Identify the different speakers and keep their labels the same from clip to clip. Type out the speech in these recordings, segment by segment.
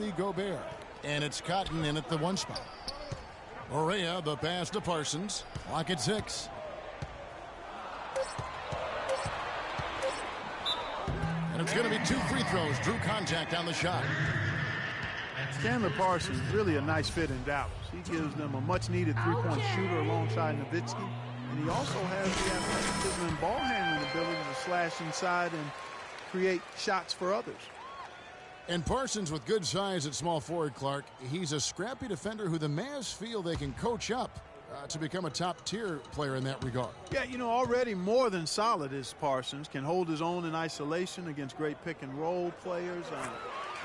Speaker 1: Rudy Gobert. And it's Cotton in at the 1 spot. Barea, the pass to Parsons. Clock at 6. And it's going to be 2 free throws. Drew contact on the shot.
Speaker 2: Chandler Parsons, really a nice fit in Dallas. He gives them a much-needed three-point shooter alongside Nowitzki. And he also has the athleticism and ball handling ability to slash inside and create shots for others.
Speaker 1: And Parsons with good size at small forward, Clark. He's a scrappy defender who the Mavs feel they can coach up to become a top-tier player in that regard.
Speaker 2: Yeah, you know, already more than solid is Parsons. Can hold his own in isolation against great pick-and-roll players.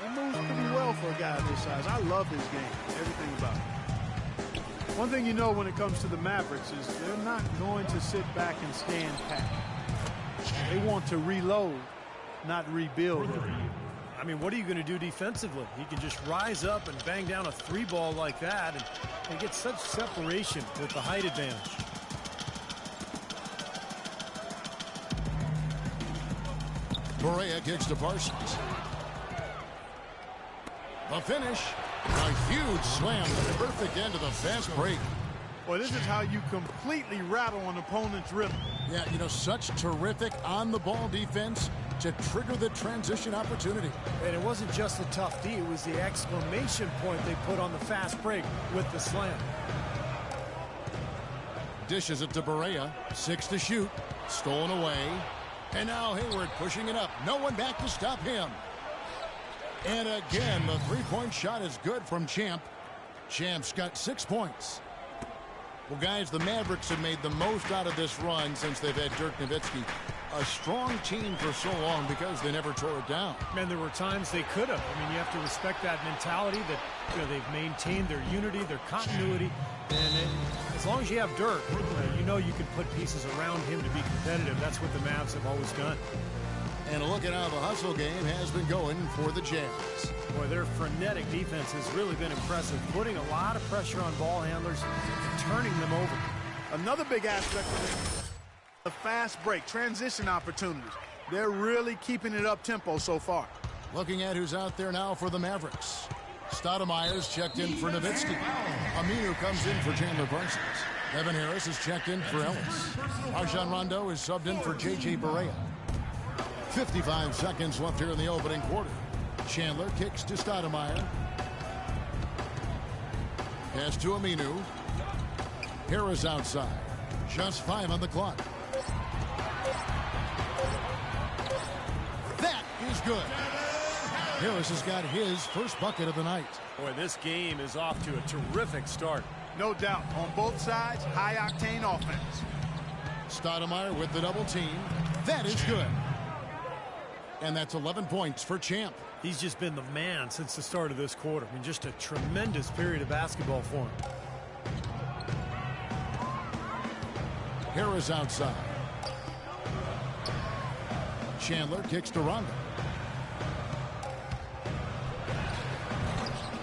Speaker 2: He moves pretty well for a guy this size. I love his game, everything about it. One thing you know when it comes to the Mavericks is they're not going to sit back and stand pat. They want to reload, not rebuild.
Speaker 3: I mean, what are you going to do defensively? He can just rise up and bang down a 3-ball like that and get such separation with the height advantage.
Speaker 1: Barea kicks to Parsons. The finish, a huge slam, the perfect end of the fast break.
Speaker 2: Well, this is how you completely rattle an opponent's rhythm.
Speaker 1: Yeah, you know, such terrific on-the-ball defense to trigger the transition opportunity.
Speaker 3: And it wasn't just the tough D, it was the exclamation point they put on the fast break with the slam.
Speaker 1: Dishes it to Barea, 6 to shoot, stolen away. And now Hayward pushing it up. No one back to stop him. And again, the three-point shot is good from Champ. Champ's got 6 points. Well, guys, the Mavericks have made the most out of this run since they've had Dirk Nowitzki. A strong team for so long because they never tore it down.
Speaker 3: Man, there were times they could have. I mean, you have to respect that mentality that, you know, they've maintained their unity, their continuity. And as long as you have Dirk, you know you can put pieces around him to be competitive. That's what the Mavs have always done.
Speaker 1: And look at how the hustle game has been going for the Jazz.
Speaker 3: Boy, their frenetic defense has really been impressive, putting a lot of pressure on ball handlers and turning them over.
Speaker 2: Another big aspect of the fast break, transition opportunities. They're really keeping it up-tempo so far.
Speaker 1: Looking at who's out there now for the Mavericks. Stoudemire's checked in for Nowitzki. Aminu comes in for Chandler Parsons. Evan Harris is checked in for Ellis. Rajon Rondo is subbed in for J.J. Barea. 55 seconds left here in the opening quarter. Chandler kicks to Stoudemire. Pass to Aminu. Harris outside. Just 5 on the clock. That is good. Harris has got his first bucket of the night.
Speaker 3: Boy, this game is off to a terrific start.
Speaker 2: No doubt. On both sides, high-octane offense.
Speaker 1: Stoudemire with the double team. That is good. And that's 11 points for Champ.
Speaker 3: He's just been the man since the start of this quarter. I mean, just a tremendous period of basketball for him.
Speaker 1: Harris outside. Chandler kicks to Rondo.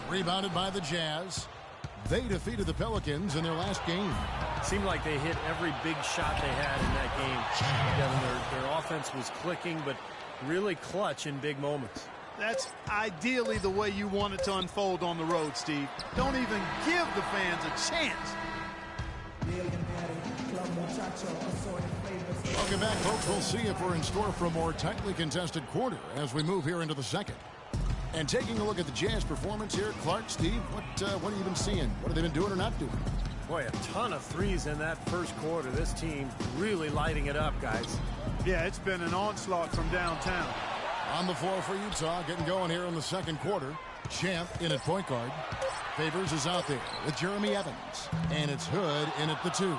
Speaker 1: Rebounded by the Jazz. They defeated the Pelicans in their last game.
Speaker 3: It seemed like they hit every big shot they had in that game. Devin, their offense was clicking, but really clutch in big moments.
Speaker 2: That's ideally the way you want it to unfold on the road, Steve. Don't even give the fans a chance.
Speaker 1: Welcome back, folks. We'll see if we're in store for a more tightly contested quarter as we move here into the second. And taking a look at the Jazz performance here, Clark, Steve, what have you been seeing? What have they been doing or not doing?
Speaker 3: Boy, a ton of threes in that first quarter. This team really lighting it up, guys.
Speaker 2: Yeah, it's been an onslaught from downtown.
Speaker 1: On the floor for Utah, getting going here in the second quarter. Champ in at point guard. Favors is out there with Jeremy Evans. And it's Hood in at the 2.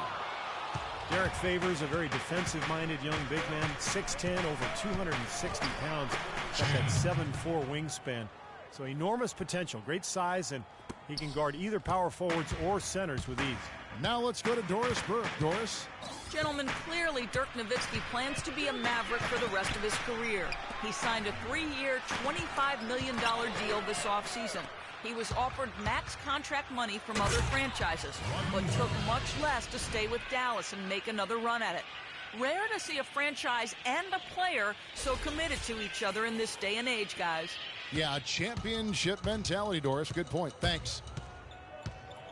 Speaker 3: Derek Favors, a very defensive-minded young big man, 6'10", over 260 pounds, got that 7'4" wingspan. So enormous potential, great size, and he can guard either power forwards or centers with ease.
Speaker 1: Now let's go to Doris Burke. Doris?
Speaker 4: Gentlemen, clearly Dirk Nowitzki plans to be a Maverick for the rest of his career. He signed a 3-year, $25 million deal this offseason. He was offered max contract money from other franchises, but took much less to stay with Dallas and make another run at it. Rare to see a franchise and a player so committed to each other in this day and age, guys.
Speaker 1: Yeah, championship mentality, Doris. Good point. Thanks.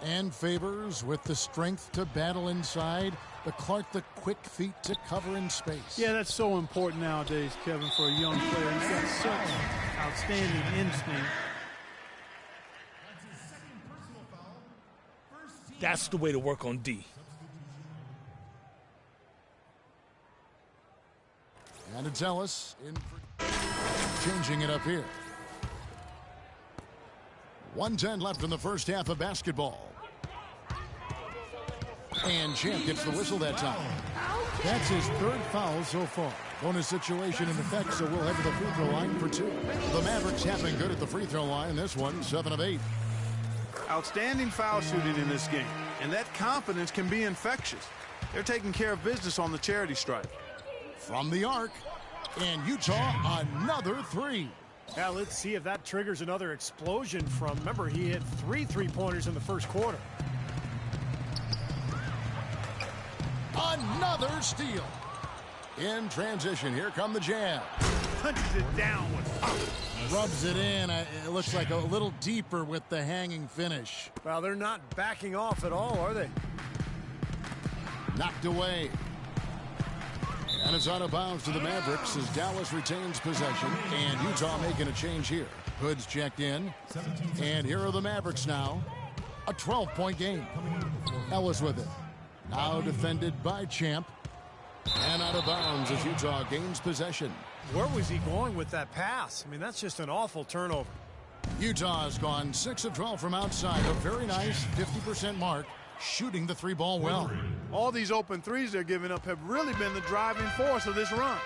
Speaker 1: And Favors with the strength to battle inside. The Clark, the quick feet to cover in space.
Speaker 2: Yeah, that's so important nowadays, Kevin, for a young player. He's got such outstanding instinct.
Speaker 5: That's the way to work on D.
Speaker 1: And it's Ellis in for changing it up here. 1:10 left in the first half of basketball. And Champ gets the whistle that time. That's his third foul so far. Bonus situation in effect, so we'll head to the free throw line for 2. The Mavericks have been good at the free throw line. This one, 7 of 8.
Speaker 2: Outstanding foul shooting in this game. And that confidence can be infectious. They're taking care of business on the charity stripe.
Speaker 1: From the arc. And Utah, another 3.
Speaker 3: Now let's see if that triggers another explosion from, remember, he hit 3 3-pointers in the first quarter.
Speaker 1: Another steal. In transition, here come the Jazz.
Speaker 2: Punches it down with power.
Speaker 1: Rubs it in. It looks like a little deeper with the hanging finish.
Speaker 3: Well, they're not backing off at all, are they?
Speaker 1: Knocked away. And it's out of bounds to the Mavericks as Dallas retains possession. And Utah making a change here. Hood's checked in. And here are the Mavericks now. A 12-point game. Ellis with it. Now defended by Champ. And out of bounds as Utah gains possession.
Speaker 3: Where was he going with that pass? I mean, that's just an awful turnover.
Speaker 1: Utah has gone 6 of 12 from outside. A very nice 50% mark. Shooting the 3-ball well.
Speaker 2: All these open threes they're giving up have really been the driving force of this run.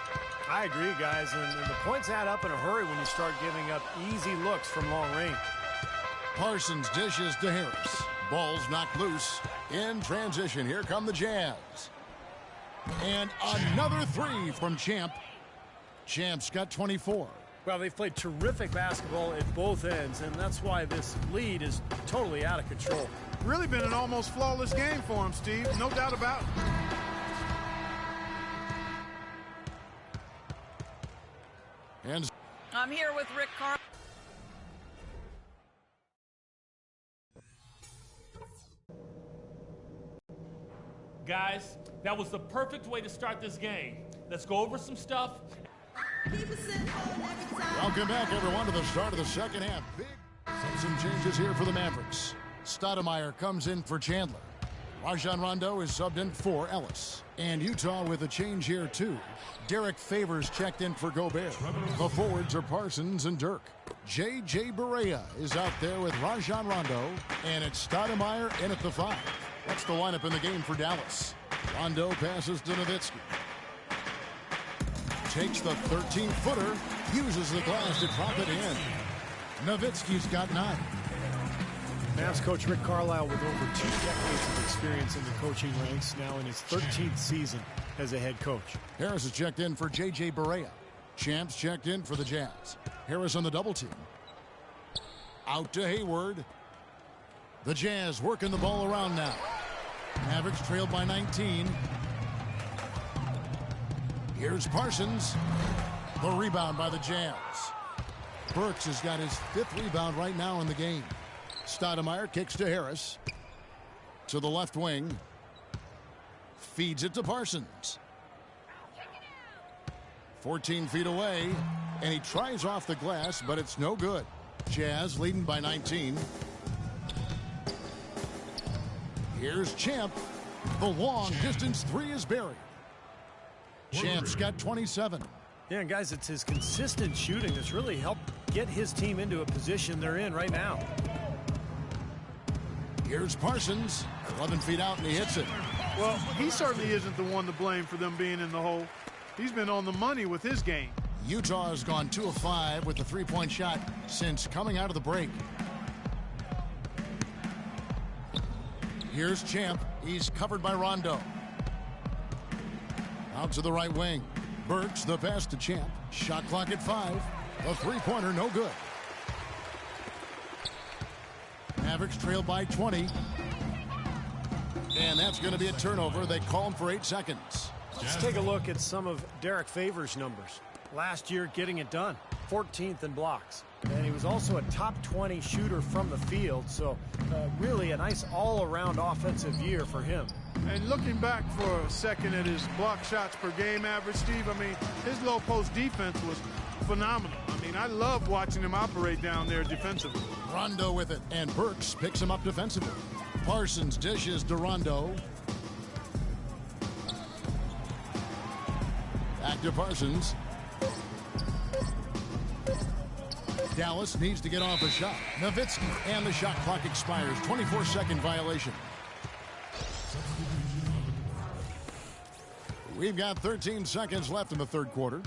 Speaker 3: I agree, guys. And the points add up in a hurry when you start giving up easy looks from long range.
Speaker 1: Parsons dishes to Harris. Ball's knocked loose. In transition, here come the Jazz. And another 3 from Champ. Champ's got 24.
Speaker 3: Well, they've played terrific basketball at both ends, and that's why this lead is totally out of control.
Speaker 2: Really been an almost flawless game for him, Steve. No doubt about it.
Speaker 1: And
Speaker 4: I'm here with Rick Carlisle.
Speaker 5: Guys, that was the perfect way to start this game. Let's go over some stuff.
Speaker 1: welcome back, everyone, to the start of the second half. Big some changes here for the Mavericks. Stoudemire comes in for Chandler. Rajon Rondo is subbed in for Ellis. And Utah with a change here, too. Derek Favors checked in for Gobert. The forwards are Parsons and Dirk. J.J. Barea is out there with Rajon Rondo. And it's Stoudemire in at the 5. That's the lineup in the game for Dallas. Rondo passes to Nowitzki. Takes the 13-footer. Uses the glass to drop it in. Nowitzki's got 9.
Speaker 3: Mavs coach Rick Carlisle with over 2 decades of experience in the coaching ranks, now in his 13th season as a head coach.
Speaker 1: Harris is checked in for J.J. Barea. Champs checked in for the Jazz. Harris on the double team. Out to Hayward. The Jazz working the ball around now. Mavericks trailed by 19. Here's Parsons. The rebound by the Jazz. Burks has got his 5th rebound right now in the game. Stoudemire kicks to Harris. To the left wing. Feeds it to Parsons. 14 feet away. And he tries off the glass, but it's no good. Jazz leading by 19. Here's Champ. The long distance 3 is buried. Champ's got 27.
Speaker 3: Yeah, and guys, it's his consistent shooting that's really helped get his team into a position they're in right now.
Speaker 1: Here's Parsons. 11 feet out, and he hits it.
Speaker 2: Well, he certainly isn't the one to blame for them being in the hole. He's been on the money with his game.
Speaker 1: Utah has gone 2 of 5 with the 3-point shot since coming out of the break. Here's Champ. He's covered by Rondo. Out to the right wing. Burks, the pass to Champ. Shot clock at 5. The 3-pointer, no good. Mavericks trail by 20. And that's going to be a turnover. They call him for 8 seconds.
Speaker 3: Let's take a look at some of Derek Favors' numbers. Last year, getting it done. 14th in blocks. And he was also a top 20 shooter from the field, so really a nice all-around offensive year for him.
Speaker 2: And looking back for a second at his block shots per game average, Steve, I mean, his low post defense was phenomenal. I mean, I love watching him operate down there defensively.
Speaker 1: Rondo with it, and Burks picks him up defensively. Parsons dishes to Rondo. Back to Parsons. Dallas needs to get off a shot. Nowitzki, and the shot clock expires. 24-second violation. We've got 13 seconds left in the third quarter.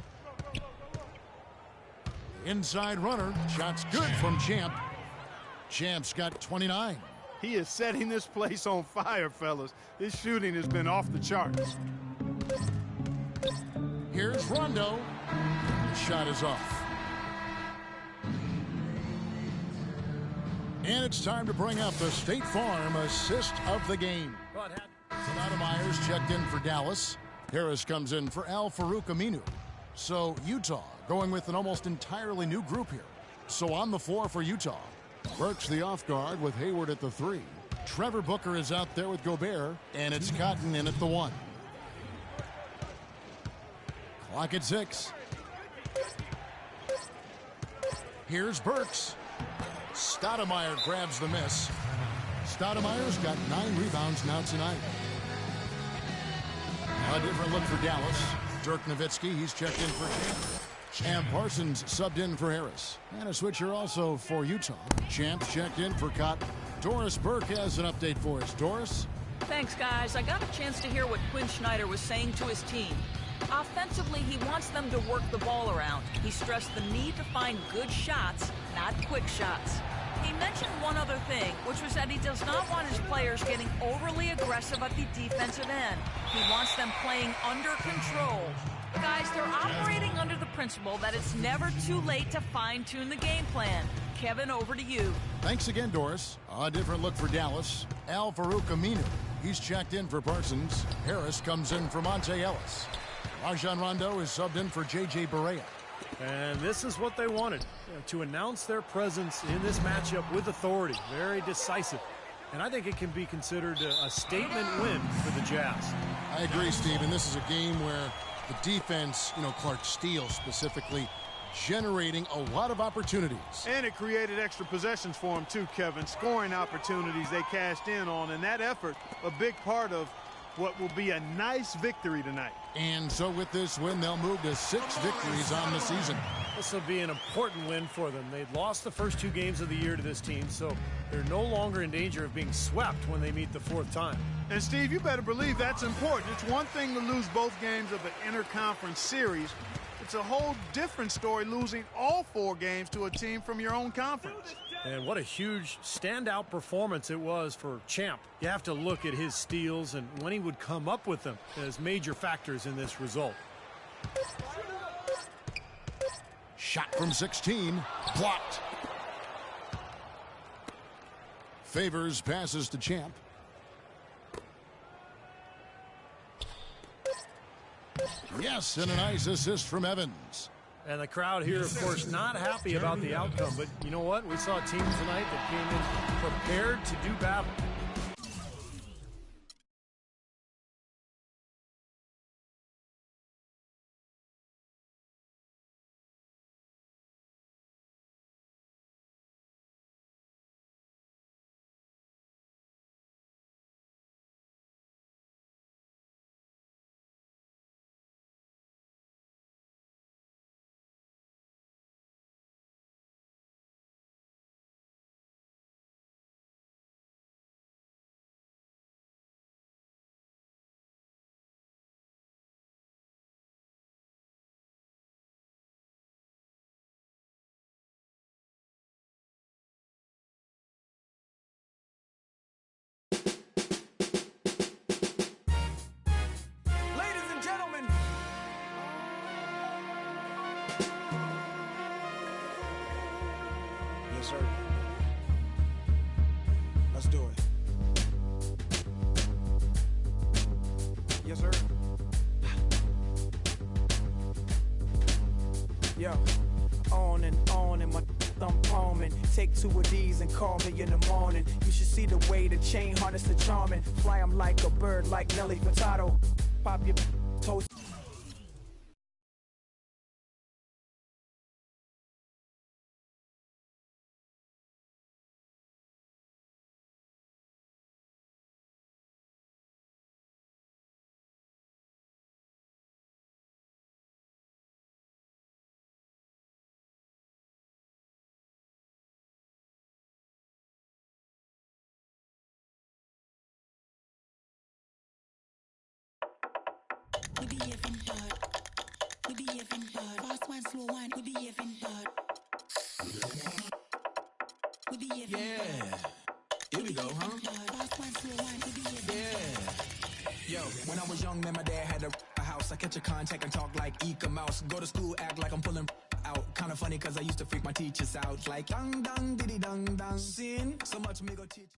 Speaker 1: Inside runner. Shot's good from Champ. Champ's got 29.
Speaker 2: He is setting this place on fire, fellas. His shooting has been off the charts.
Speaker 1: Here's Rondo. The shot is off. And it's time to bring up the State Farm assist of the game. Stoudemire's checked in for Dallas. Harris comes in for Al-Farouq Aminu. So Utah going with an almost entirely new group here. So on the floor for Utah. Burks the off guard with Hayward at the 3. Trevor Booker is out there with Gobert. And it's Cotton in at the 1. Clock at 6. Here's Burks. Stoudemire grabs the miss. Stoudemire's got 9 rebounds now tonight. A different look for Dallas. Dirk Nowitzki, he's checked in for Champ. And Parsons subbed in for Harris. And a switcher also for Utah. Champ's checked in for Cotton. Doris Burke has an update for us. Doris?
Speaker 4: Thanks, guys. I got a chance to hear what Quinn Snyder was saying to his team. Offensively, he wants them to work the ball around. He stressed the need to find good shots, not quick shots. He mentioned one other thing, which was that he does not want his players getting overly aggressive at the defensive end. He wants them playing under control. Guys, they're operating under the principle that it's never too late to fine-tune the game plan. Kevin, over to you.
Speaker 1: Thanks again, Doris. A different look for Dallas. Al-Farouq Aminu. He's checked in for Parsons. Harris comes in for Monte Ellis. Rajon Rondo is subbed in for J.J. Barea.
Speaker 3: And this is what they wanted, to announce their presence in this matchup with authority. Very decisive. And I think it can be considered a statement win for the Jazz.
Speaker 1: I agree, Steve. And this is a game where the defense, Clark Steele specifically, generating a lot of opportunities.
Speaker 2: And it created extra possessions for him, too, Kevin. Scoring opportunities they cashed in on. And that effort, a big part of what will be a nice victory tonight.
Speaker 1: And so with this win, they'll move to 6 victories on the season.
Speaker 3: This will be an important win for them. They'd lost the first 2 games of the year to this team, so they're no longer in danger of being swept when they meet the 4th time.
Speaker 2: And, Steve, you better believe that's important. It's one thing to lose both games of an interconference series. It's a whole different story losing all 4 games to a team from your own conference.
Speaker 3: And what a huge standout performance it was for Champ. You have to look at his steals and when he would come up with them as major factors in this result.
Speaker 1: Shot from 16, blocked. Favors passes to Champ. Yes, and a nice assist from Evans.
Speaker 3: And the crowd here, of course, not happy about the outcome. But you know what? We saw a team tonight that came in prepared to do battle.
Speaker 6: Yes, sir. Let's do it. Yes, sir. Yo, on
Speaker 7: and my thumb palming. Take 2 of these and call me in the morning. You should see the way the chain harness the charming. Fly 'em like a bird, like Nelly Furtado. Pop your toast.
Speaker 8: We behaving hard. We behaving hard. Fast one, slow one. We behaving hard. We behaving hard.
Speaker 9: Here we go, huh?
Speaker 8: Fast one, slow one. We behaving
Speaker 9: Yo, when I was young, man, my dad had a house. I catch a contact and talk like Eka Mouse. Go to school, act like I'm pulling out. Kind of funny, cause I used to freak my teachers out. Like, dang, dang, diddy, dang, dang. Sin, so much me go teach.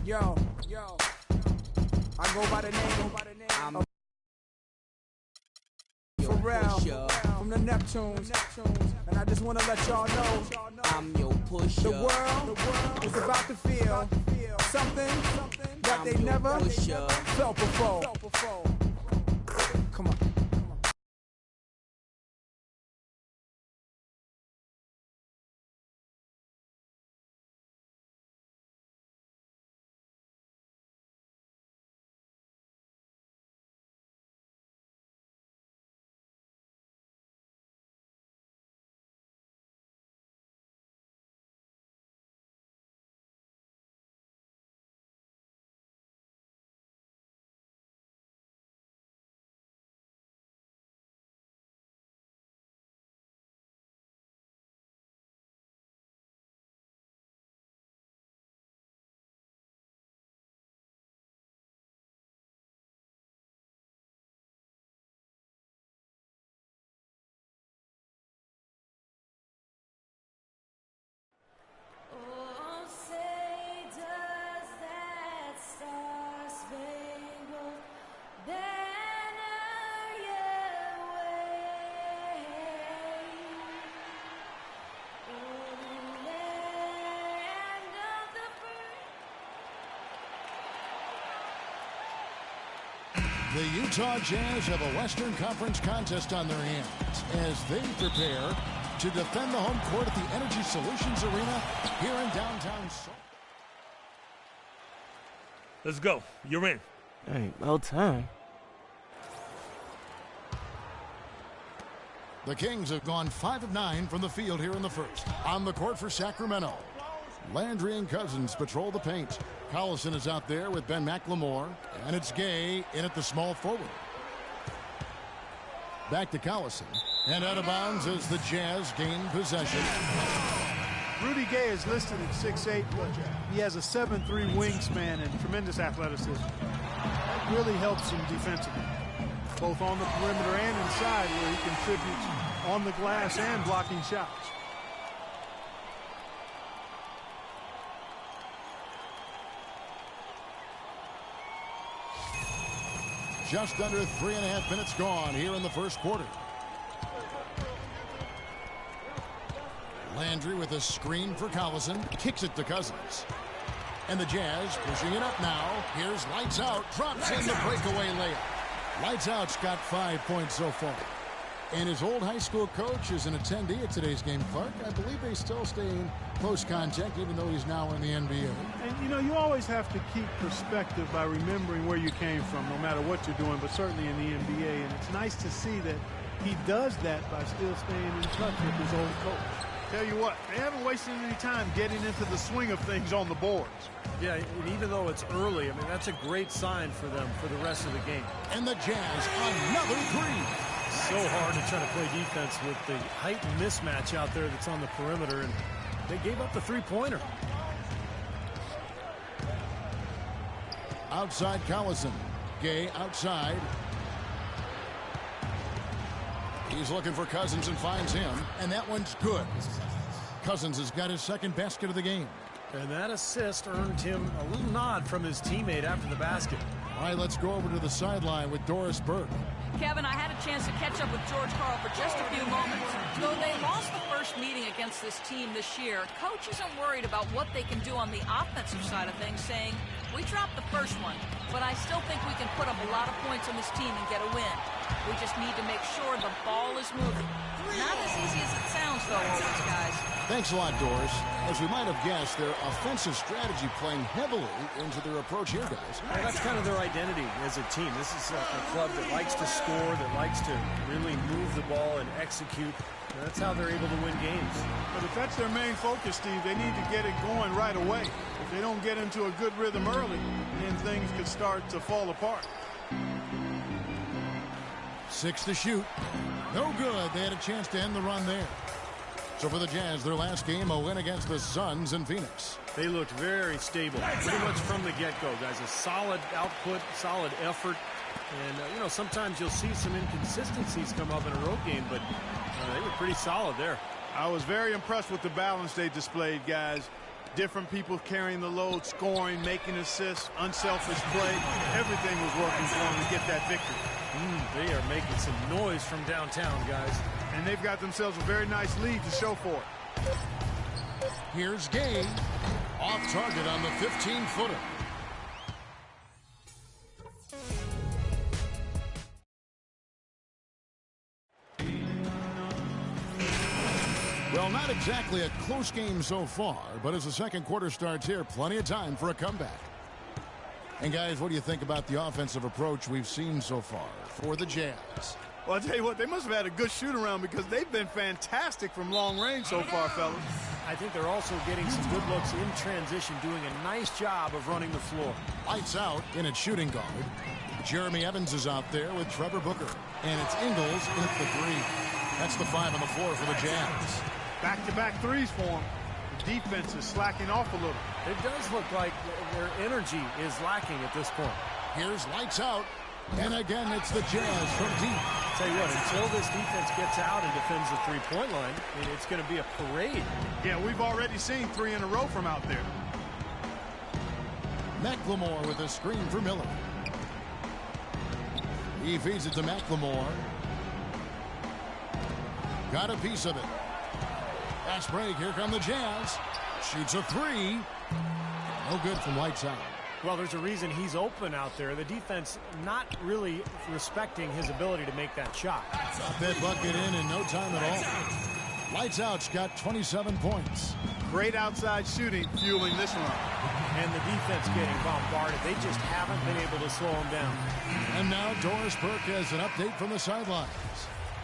Speaker 7: Yo, I go by the name. I'm Pharrell from the Neptunes, and I just want to let y'all know I'm your pusher. The world is about to feel something that they never felt before. Come on.
Speaker 1: The Utah Jazz have a Western Conference contest on their hands as they prepare to defend the home court at the Energy Solutions Arena here in downtown.
Speaker 5: Let's go. You're in.
Speaker 10: Hey, about time.
Speaker 1: The Kings have gone 5 of 9 from the field here in the first. On the court for Sacramento, Landry and Cousins patrol the paint. Collison is out there with Ben McLemore, and it's Gay in at the small forward. Back to Collison, and out of bounds as the Jazz gain possession.
Speaker 2: Rudy Gay is listed at 6'8", but he has a 7'3" wingspan and tremendous athleticism. That really helps him defensively, both on the perimeter and inside, where he contributes on the glass and blocking shots.
Speaker 1: Just under 3.5 minutes gone here in the first quarter. Landry with a screen for Collison, kicks it to Cousins. And the Jazz pushing it up now. Here's Lights Out, drops in the breakaway layup. Lights Out's got 5 points so far. And his old high school coach is an attendee at today's game, Clark. I believe they still stay in close contact, even though he's now in the NBA.
Speaker 2: And, you know, you always have to keep perspective by remembering where you came from, no matter what you're doing, but certainly in the NBA. And it's nice to see that he does that by still staying in touch with his old coach. Tell you what, they haven't wasted any time getting into the swing of things on the boards.
Speaker 3: Yeah, and even though it's early, I mean, that's a great sign for them for the rest of the game.
Speaker 1: And the Jazz, another three.
Speaker 3: So hard to try to play defense with the height mismatch out there that's on the perimeter, and they gave up the three-pointer.
Speaker 1: Outside Collison. Gay outside. He's looking for Cousins and finds him, and that one's good. Cousins has got his second basket of the game.
Speaker 3: And that assist earned him a little nod from his teammate after the basket.
Speaker 1: All right, let's go over to the sideline with Doris Burke.
Speaker 4: Kevin, I had a chance to catch up with George Karl for just a few moments. Though they lost the first meeting against this team this year, Coach isn't worried about what they can do on the offensive side of things, saying, we dropped the first one, but I still think we can put up a lot of points on this team and get a win. We just need to make sure the ball is moving. Not as easy as it sounds, though, always, guys.
Speaker 1: Thanks a lot, Doris. As we might have guessed, their offensive strategy playing heavily into their approach here, guys.
Speaker 3: Well, that's kind of their identity as a team. This is a club that likes to score, that likes to really move the ball and execute. That's how they're able to win games.
Speaker 2: But if that's their main focus, Steve, they need to get it going right away. If they don't get into a good rhythm early, then things could start to fall apart.
Speaker 1: 6 to shoot. No good. They had a chance to end the run there. So for the Jazz, their last game, a win against the Suns in Phoenix.
Speaker 3: They looked very stable, pretty much from the get-go, guys. A solid output, solid effort. And, you know, sometimes you'll see some inconsistencies come up in a road game, but they were pretty solid there.
Speaker 2: I was very impressed with the balance they displayed, guys. Different people carrying the load, scoring, making assists, unselfish play. Everything was working for them to get that victory.
Speaker 3: They are making some noise from downtown, guys.
Speaker 2: And they've got themselves a very nice lead to show for it.
Speaker 1: Here's Gay. Off target on the 15-footer. Well, not exactly a close game so far, but as the second quarter starts here, plenty of time for a comeback. And guys, what do you think about the offensive approach we've seen so far for the Jazz?
Speaker 2: Well, I'll tell you what, they must have had a good shoot-around because they've been fantastic from long range so far, fellas.
Speaker 3: I think they're also getting some good looks in transition, doing a nice job of running the floor.
Speaker 1: Lights out in at shooting guard. Jeremy Evans is out there with Trevor Booker. And it's Ingles in at the 3. That's the 5 on the floor for the Jazz.
Speaker 2: Back-to-back threes for them. The defense is slacking off a little.
Speaker 3: It does look like their energy is lacking at this point.
Speaker 1: Here's lights out. And again, it's the Jazz from deep.
Speaker 3: Tell you what, until this defense gets out and defends the three-point line, it's going to be a parade.
Speaker 2: Yeah, we've already seen 3 in a row from out there.
Speaker 1: McLemore with a screen for Miller. He feeds it to McLemore. Got a piece of it. Fast break. Here come the Jazz. Shoots a 3. No good from lights out.
Speaker 3: Well, there's a reason he's open out there. The defense not really respecting his ability to make that shot.
Speaker 1: Got that bucket in no time at all. Lights out's got 27 points.
Speaker 2: Great outside shooting fueling this run.
Speaker 3: And the defense getting bombarded. They just haven't been able to slow him down.
Speaker 1: And now Doris Burke has an update from the sidelines.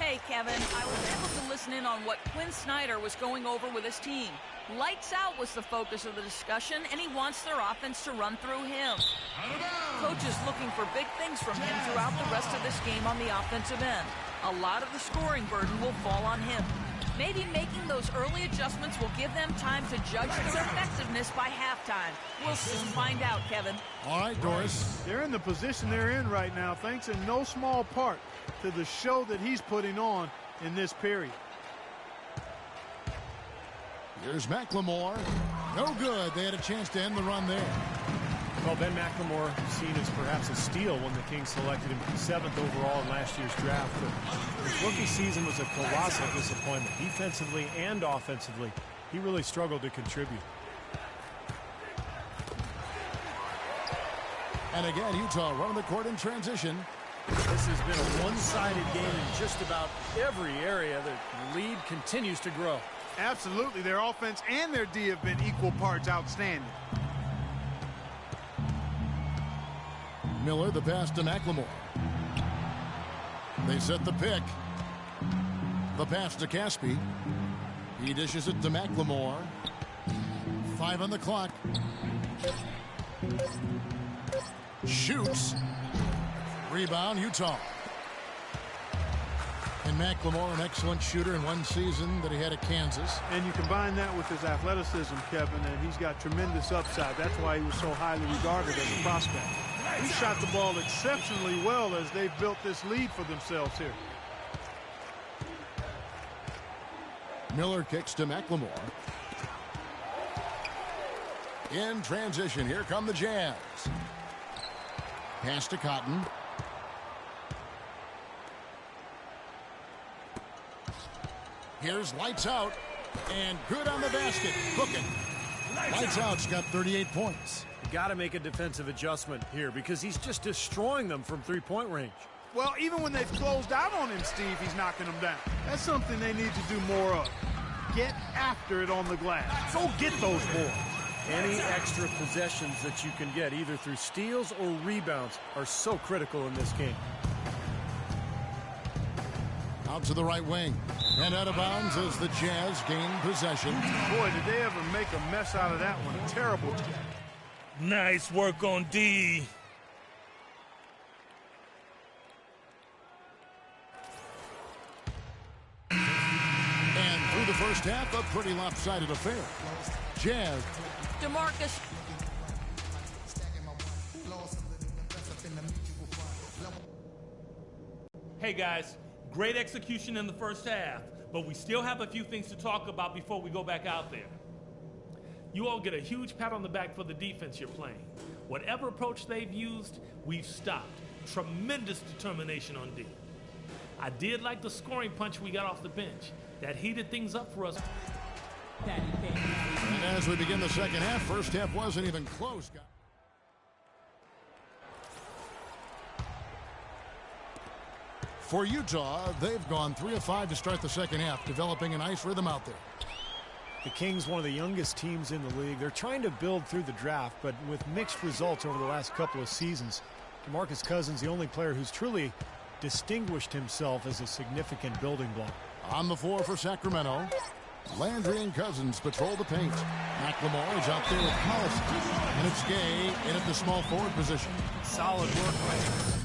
Speaker 4: Hey, Kevin, I was able to listen in on what Quinn Snyder was going over with his team. Lights out was the focus of the discussion, and he wants their offense to run through him. Coach is looking for big things from him throughout the rest of this game on the offensive end. A lot of the scoring burden will fall on him. Maybe making those early adjustments will give them time to judge their effectiveness by halftime. We'll soon find out, Kevin.
Speaker 1: All right, Doris.
Speaker 2: They're in the position they're in right now, thanks in no small part to the show that he's putting on in this period.
Speaker 1: Here's McLemore. No good. They had a chance to end the run there.
Speaker 3: Well, Ben McLemore seen as perhaps a steal when the Kings selected him 7th overall in last year's draft. But his rookie season was a colossal disappointment. Defensively and offensively, he really struggled to contribute.
Speaker 1: And again, Utah running the court in transition.
Speaker 3: This has been a one-sided game in just about every area. The lead continues to grow.
Speaker 2: Absolutely. Their offense and their D have been equal parts outstanding.
Speaker 1: Miller, the pass to McLemore. They set the pick. The pass to Caspi. He dishes it to McLemore. 5 on the clock. Shoots. Rebound, Utah. And McLemore, an excellent shooter in one season that he had at Kansas.
Speaker 2: And you combine that with his athleticism, Kevin, and he's got tremendous upside. That's why he was so highly regarded as a prospect. He shot the ball exceptionally well as they've built this lead for themselves here.
Speaker 1: Miller kicks to McLemore. In transition, here come the Jazz. Pass to Cotton. Here's lights out, and good on the basket. Booking. Lights out's got 38 points.
Speaker 3: You got to make a defensive adjustment here because he's just destroying them from three-point range.
Speaker 2: Well, even when they've closed out on him, Steve, he's knocking them down. That's something they need to do more of. Get after it on the glass. Go get those boards.
Speaker 3: Any extra possessions that you can get, either through steals or rebounds, are so critical in this game.
Speaker 1: Out to the right wing. And out of bounds as the Jazz gain possession.
Speaker 2: Boy, did they ever make a mess out of that one. A terrible job.
Speaker 5: Nice work on D.
Speaker 1: And through the first half, a pretty lopsided affair. Jazz.
Speaker 4: DeMarcus.
Speaker 5: Hey, guys. Great execution in the first half, but we still have a few things to talk about before we go back out there. You all get a huge pat on the back for the defense you're playing. Whatever approach they've used, we've stopped. Tremendous determination on D. I did like the scoring punch we got off the bench. That heated things up for us.
Speaker 1: And as we begin the second half, first half wasn't even close. For Utah, they've gone 3 of 5 to start the second half, developing a nice rhythm out there.
Speaker 3: The Kings, one of the youngest teams in the league. They're trying to build through the draft, but with mixed results over the last couple of seasons. DeMarcus Cousins, the only player who's truly distinguished himself as a significant building block.
Speaker 1: On the floor for Sacramento, Landry and Cousins patrol the paint. McLemore is out there with Collison. And it's Gay in at the small forward position.
Speaker 3: Solid work right there.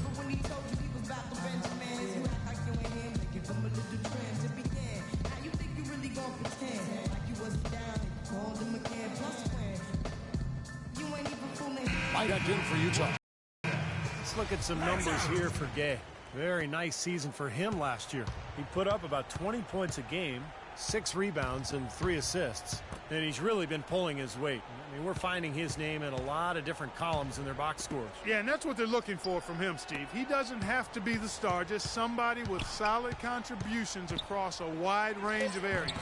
Speaker 1: Checked in for Utah.
Speaker 3: Let's look at some numbers here for Gay. Very nice season for him last year. He put up about 20 points a game, 6 rebounds, and 3 assists. And he's really been pulling his weight. I mean, we're finding his name in a lot of different columns in their box scores.
Speaker 2: Yeah, and that's what they're looking for from him, Steve. He doesn't have to be the star, just somebody with solid contributions across a wide range of areas.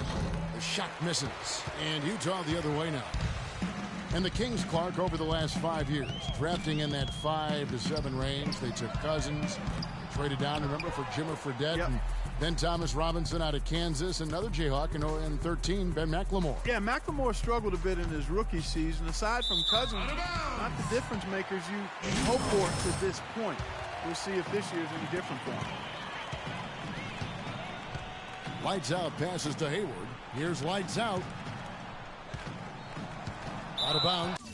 Speaker 1: The shot misses, and Utah the other way now. And the Kings, Clark, over the last 5 years, drafting in that 5 to 7 range. They took Cousins, traded down, remember, for Jimmer Fredette, and then Thomas Robinson out of Kansas, another Jayhawk, in 13, Ben McLemore.
Speaker 2: Yeah, McLemore struggled a bit in his rookie season. Aside from Cousins, not the difference makers you hope for to this point. We'll see if this year's any different for him.
Speaker 1: Lights out passes to Hayward. Here's lights out. Out of bounds.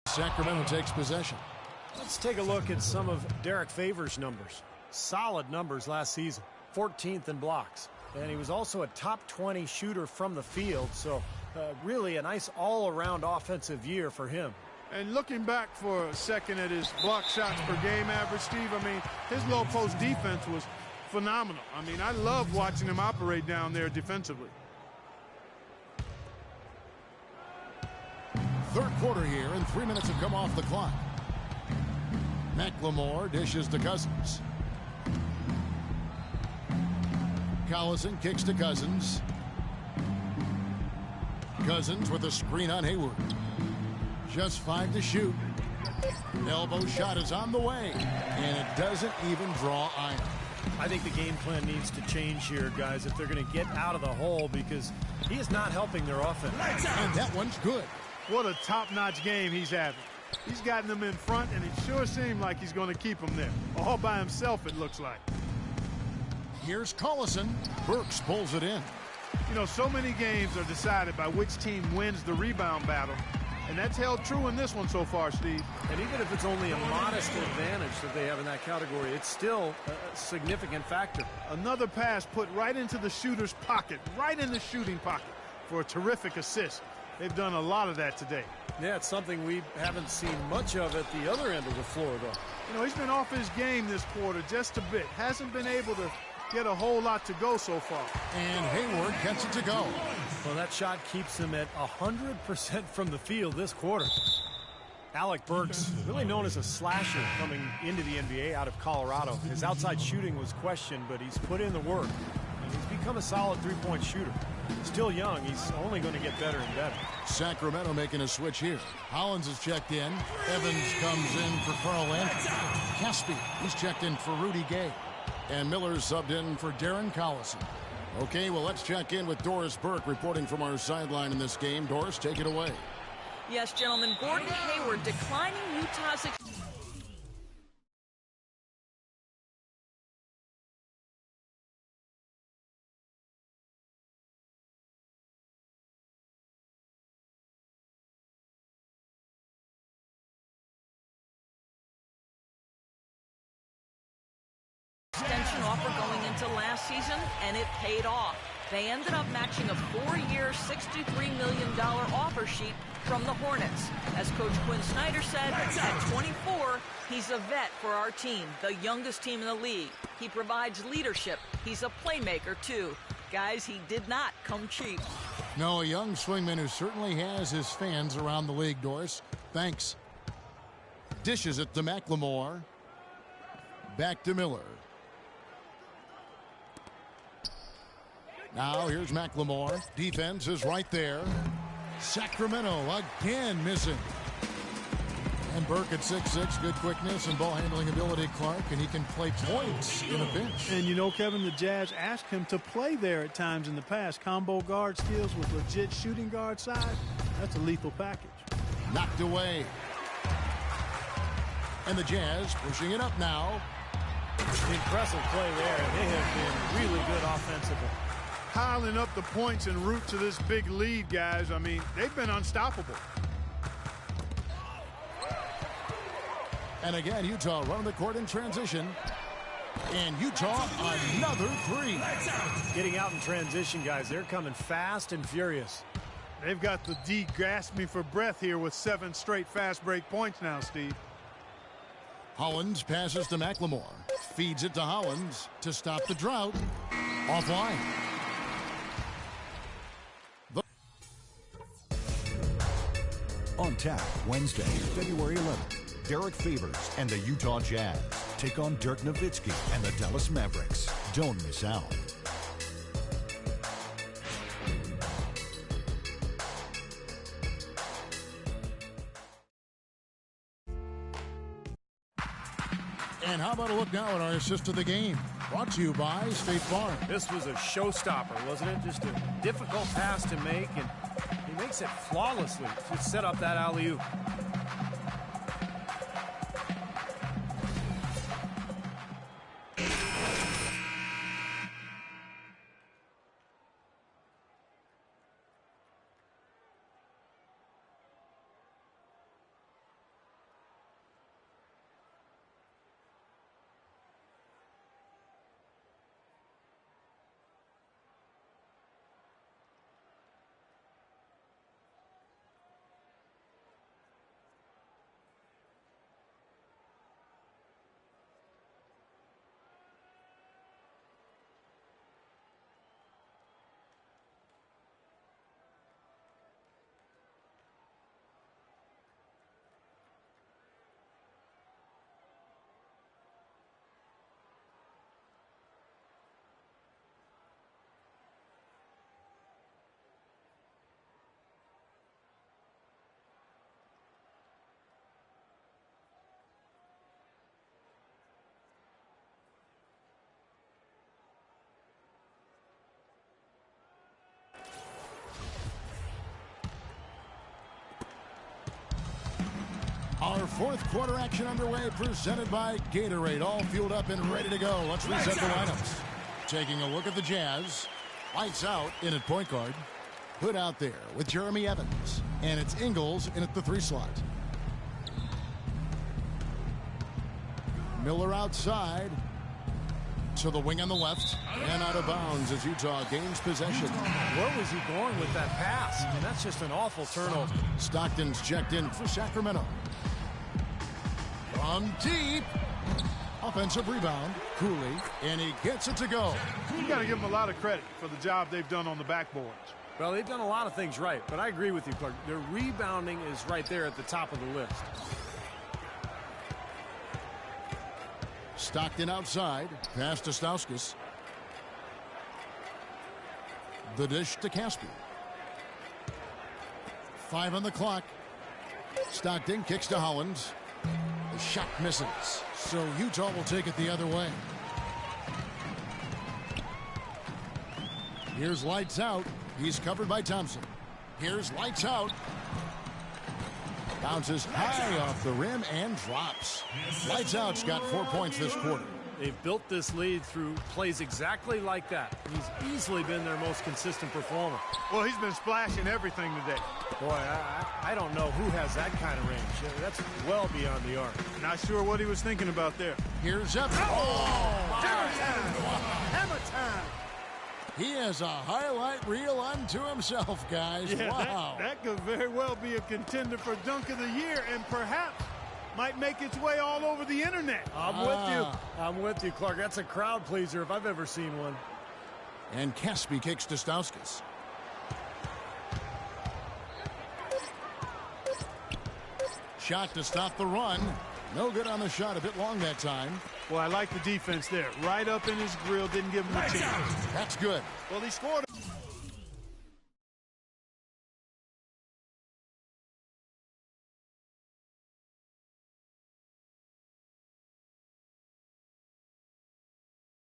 Speaker 1: Sacramento takes possession.
Speaker 3: Let's take a look at some of Derek Favors' numbers. Solid numbers last season. 14th in blocks. And he was also a top 20 shooter from the field. So really a nice all-around offensive year for him.
Speaker 2: And looking back for a second at his block shots per game average, Steve, I mean, his low post defense was phenomenal. I mean, I love watching him operate down there defensively.
Speaker 1: Third quarter here, and 3 minutes have come off the clock. McLemore dishes to Cousins. Collison kicks to Cousins. Cousins with a screen on Hayward. Just 5 to shoot. Elbow shot is on the way, and it doesn't even draw iron.
Speaker 3: I think the game plan needs to change here, guys, if they're going to get out of the hole, because he is not helping their offense.
Speaker 1: And that one's good.
Speaker 2: What a top-notch game he's having. He's gotten them in front, and it sure seemed like he's going to keep them there. All by himself, it looks like.
Speaker 1: Here's Collison. Burks pulls it in.
Speaker 2: You know, so many games are decided by which team wins the rebound battle, and that's held true in this one so far, Steve.
Speaker 3: And even if it's only a modest advantage that they have in that category, it's still a significant factor.
Speaker 2: Another pass put right into the shooter's pocket, right in the shooting pocket for a terrific assist. They've done a lot of that today.
Speaker 3: Yeah, it's something we haven't seen much of at the other end of the floor, though.
Speaker 2: You know, he's been off his game this quarter just a bit. Hasn't been able to get a whole lot to go so far.
Speaker 1: And Hayward gets it to go.
Speaker 3: Well, that shot keeps him at 100% from the field this quarter. Alec Burks, really known as a slasher coming into the NBA out of Colorado. His outside shooting was questioned, but he's put in the work. He's become a solid three-point shooter. Still young, he's only going to get better and better.
Speaker 1: Sacramento making a switch here. Hollins is checked in. Evans comes in for Carl Anthony. Caspi, he's checked in for Rudy Gay. And Miller's subbed in for Darren Collison. Okay, well, let's check in with Doris Burke reporting from our sideline in this game. Doris, take it away.
Speaker 4: Yes, gentlemen, Gordon Hayward declining Utah's extension offer going into last season, and it paid off. They ended up matching a 4-year, $63 million offer sheet from the Hornets. As Coach Quinn Snyder said, at 24, he's a vet for our team, the youngest team in the league. He provides leadership. He's a playmaker, too. Guys, he did not come cheap.
Speaker 1: No, a young swingman who certainly has his fans around the league, Doris. Thanks. Dishes it to McLemore. Back to Miller. Now here's McLemore. Defense is right there. Sacramento again missing. And Burke at 6'6", good quickness and ball handling ability, Clark, and he can play points in a pinch.
Speaker 2: And you know, Kevin, the Jazz asked him to play there at times in the past. Combo guard skills with legit shooting guard size. That's a lethal package.
Speaker 1: Knocked away. And the Jazz pushing it up now.
Speaker 3: Impressive play there. They have been really good offensively.
Speaker 2: Piling up the points en route to this big lead, guys. I mean, they've been unstoppable.
Speaker 1: And again, Utah running the court in transition. And Utah, another three.
Speaker 3: Getting out in transition, guys. They're coming fast and furious.
Speaker 2: They've got the D gasping for breath here with 7 straight fast break points now, Steve.
Speaker 1: Hollins passes to McLemore. Feeds it to Hollins to stop the drought. Offline.
Speaker 10: On tap Wednesday, February 11th, Derek Favors and the Utah Jazz take on Dirk Nowitzki and the Dallas Mavericks. Don't miss out.
Speaker 1: And how about a look now at our assist of the game? Brought to you by State Farm.
Speaker 3: This was a showstopper, wasn't it? Just a difficult pass to make, and he makes it flawlessly to set up that alley-oop.
Speaker 1: Our fourth quarter action underway, presented by Gatorade. All fueled up and ready to go. Let's reset the lineups. Taking a look at the Jazz. Lights out in at point guard. Put out there with Jeremy Evans. And it's Ingles in at the 3 slot. Miller outside. To the wing on the left. And out of bounds as Utah gains possession.
Speaker 3: Where was he going with that pass? I mean, that's just an awful turnover.
Speaker 1: Stockton's checked in for Sacramento. From deep. Offensive rebound. Cooley. And he gets it to go.
Speaker 2: You got to give them a lot of credit for the job they've done on the backboards.
Speaker 3: Well, they've done a lot of things right, but I agree with you, Clark. Their rebounding is right there at the top of the list.
Speaker 1: Stockton outside. Pass to Stauskas. The dish to Caspi. 5 on the clock. Stockton kicks to Hollins. The shot misses. So Utah will take it the other way. Here's lights out. He's covered by Thompson. Here's lights out. Bounces high off the rim and drops. Lights out's got 4 points this quarter.
Speaker 3: They've built this lead through plays exactly like that. He's easily been their most consistent performer.
Speaker 2: Well, he's been splashing everything today.
Speaker 3: Boy, I don't know who has that kind of range. That's well beyond the arc.
Speaker 2: Not sure what he was thinking about there.
Speaker 1: Here's up.
Speaker 2: Hammer time.
Speaker 1: He has a highlight reel unto himself, guys.
Speaker 2: Yeah,
Speaker 1: wow.
Speaker 2: that could very well be a contender for Dunk of the Year and perhaps might make its way all over the internet.
Speaker 3: I'm with you, Clark. That's a crowd pleaser if I've ever seen one.
Speaker 1: And Caspi kicks to Stauskas. Shot to stop the run. No good on the shot. A bit long that time.
Speaker 2: Well, I like the defense there. Right up in his grill. Didn't give him a chance.
Speaker 1: That's good.
Speaker 2: Well, he scored.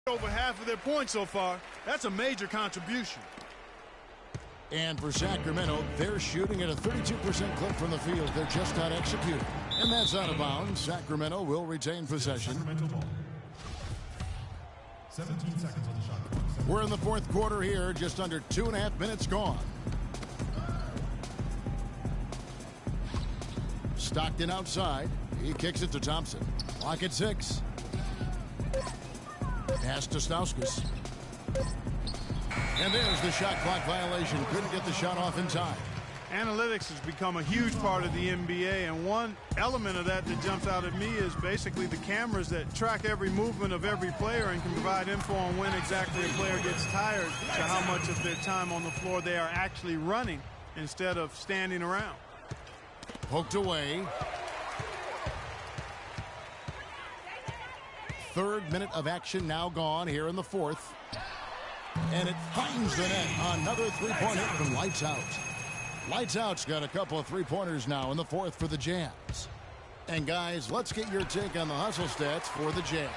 Speaker 2: Over half of their points so far. That's a major contribution.
Speaker 1: And for Sacramento, they're shooting at a 32% clip from the field. They're just not executing. And that's out of bounds. Sacramento will retain possession.
Speaker 11: 17 seconds on the shot clock.
Speaker 1: We're in the fourth quarter here. Just under 2.5 minutes gone. Stockton outside. He kicks it to Thompson. Clock at 6. Pass to Stauskas. And there's the shot clock violation. Couldn't get the shot off in time.
Speaker 2: Analytics has become a huge part of the NBA, and one element of that that jumps out at me is basically the cameras that track every movement of every player and can provide info on when exactly a player gets tired to how much of their time on the floor they are actually running instead of standing around.
Speaker 1: Poked away. Third minute of action now gone here in the fourth. And it finds the net. Another three-point hit from Lights Out. Lights Out's got a couple of three-pointers now in the fourth for the Jazz. And guys, let's get your take on the hustle stats for the Jazz.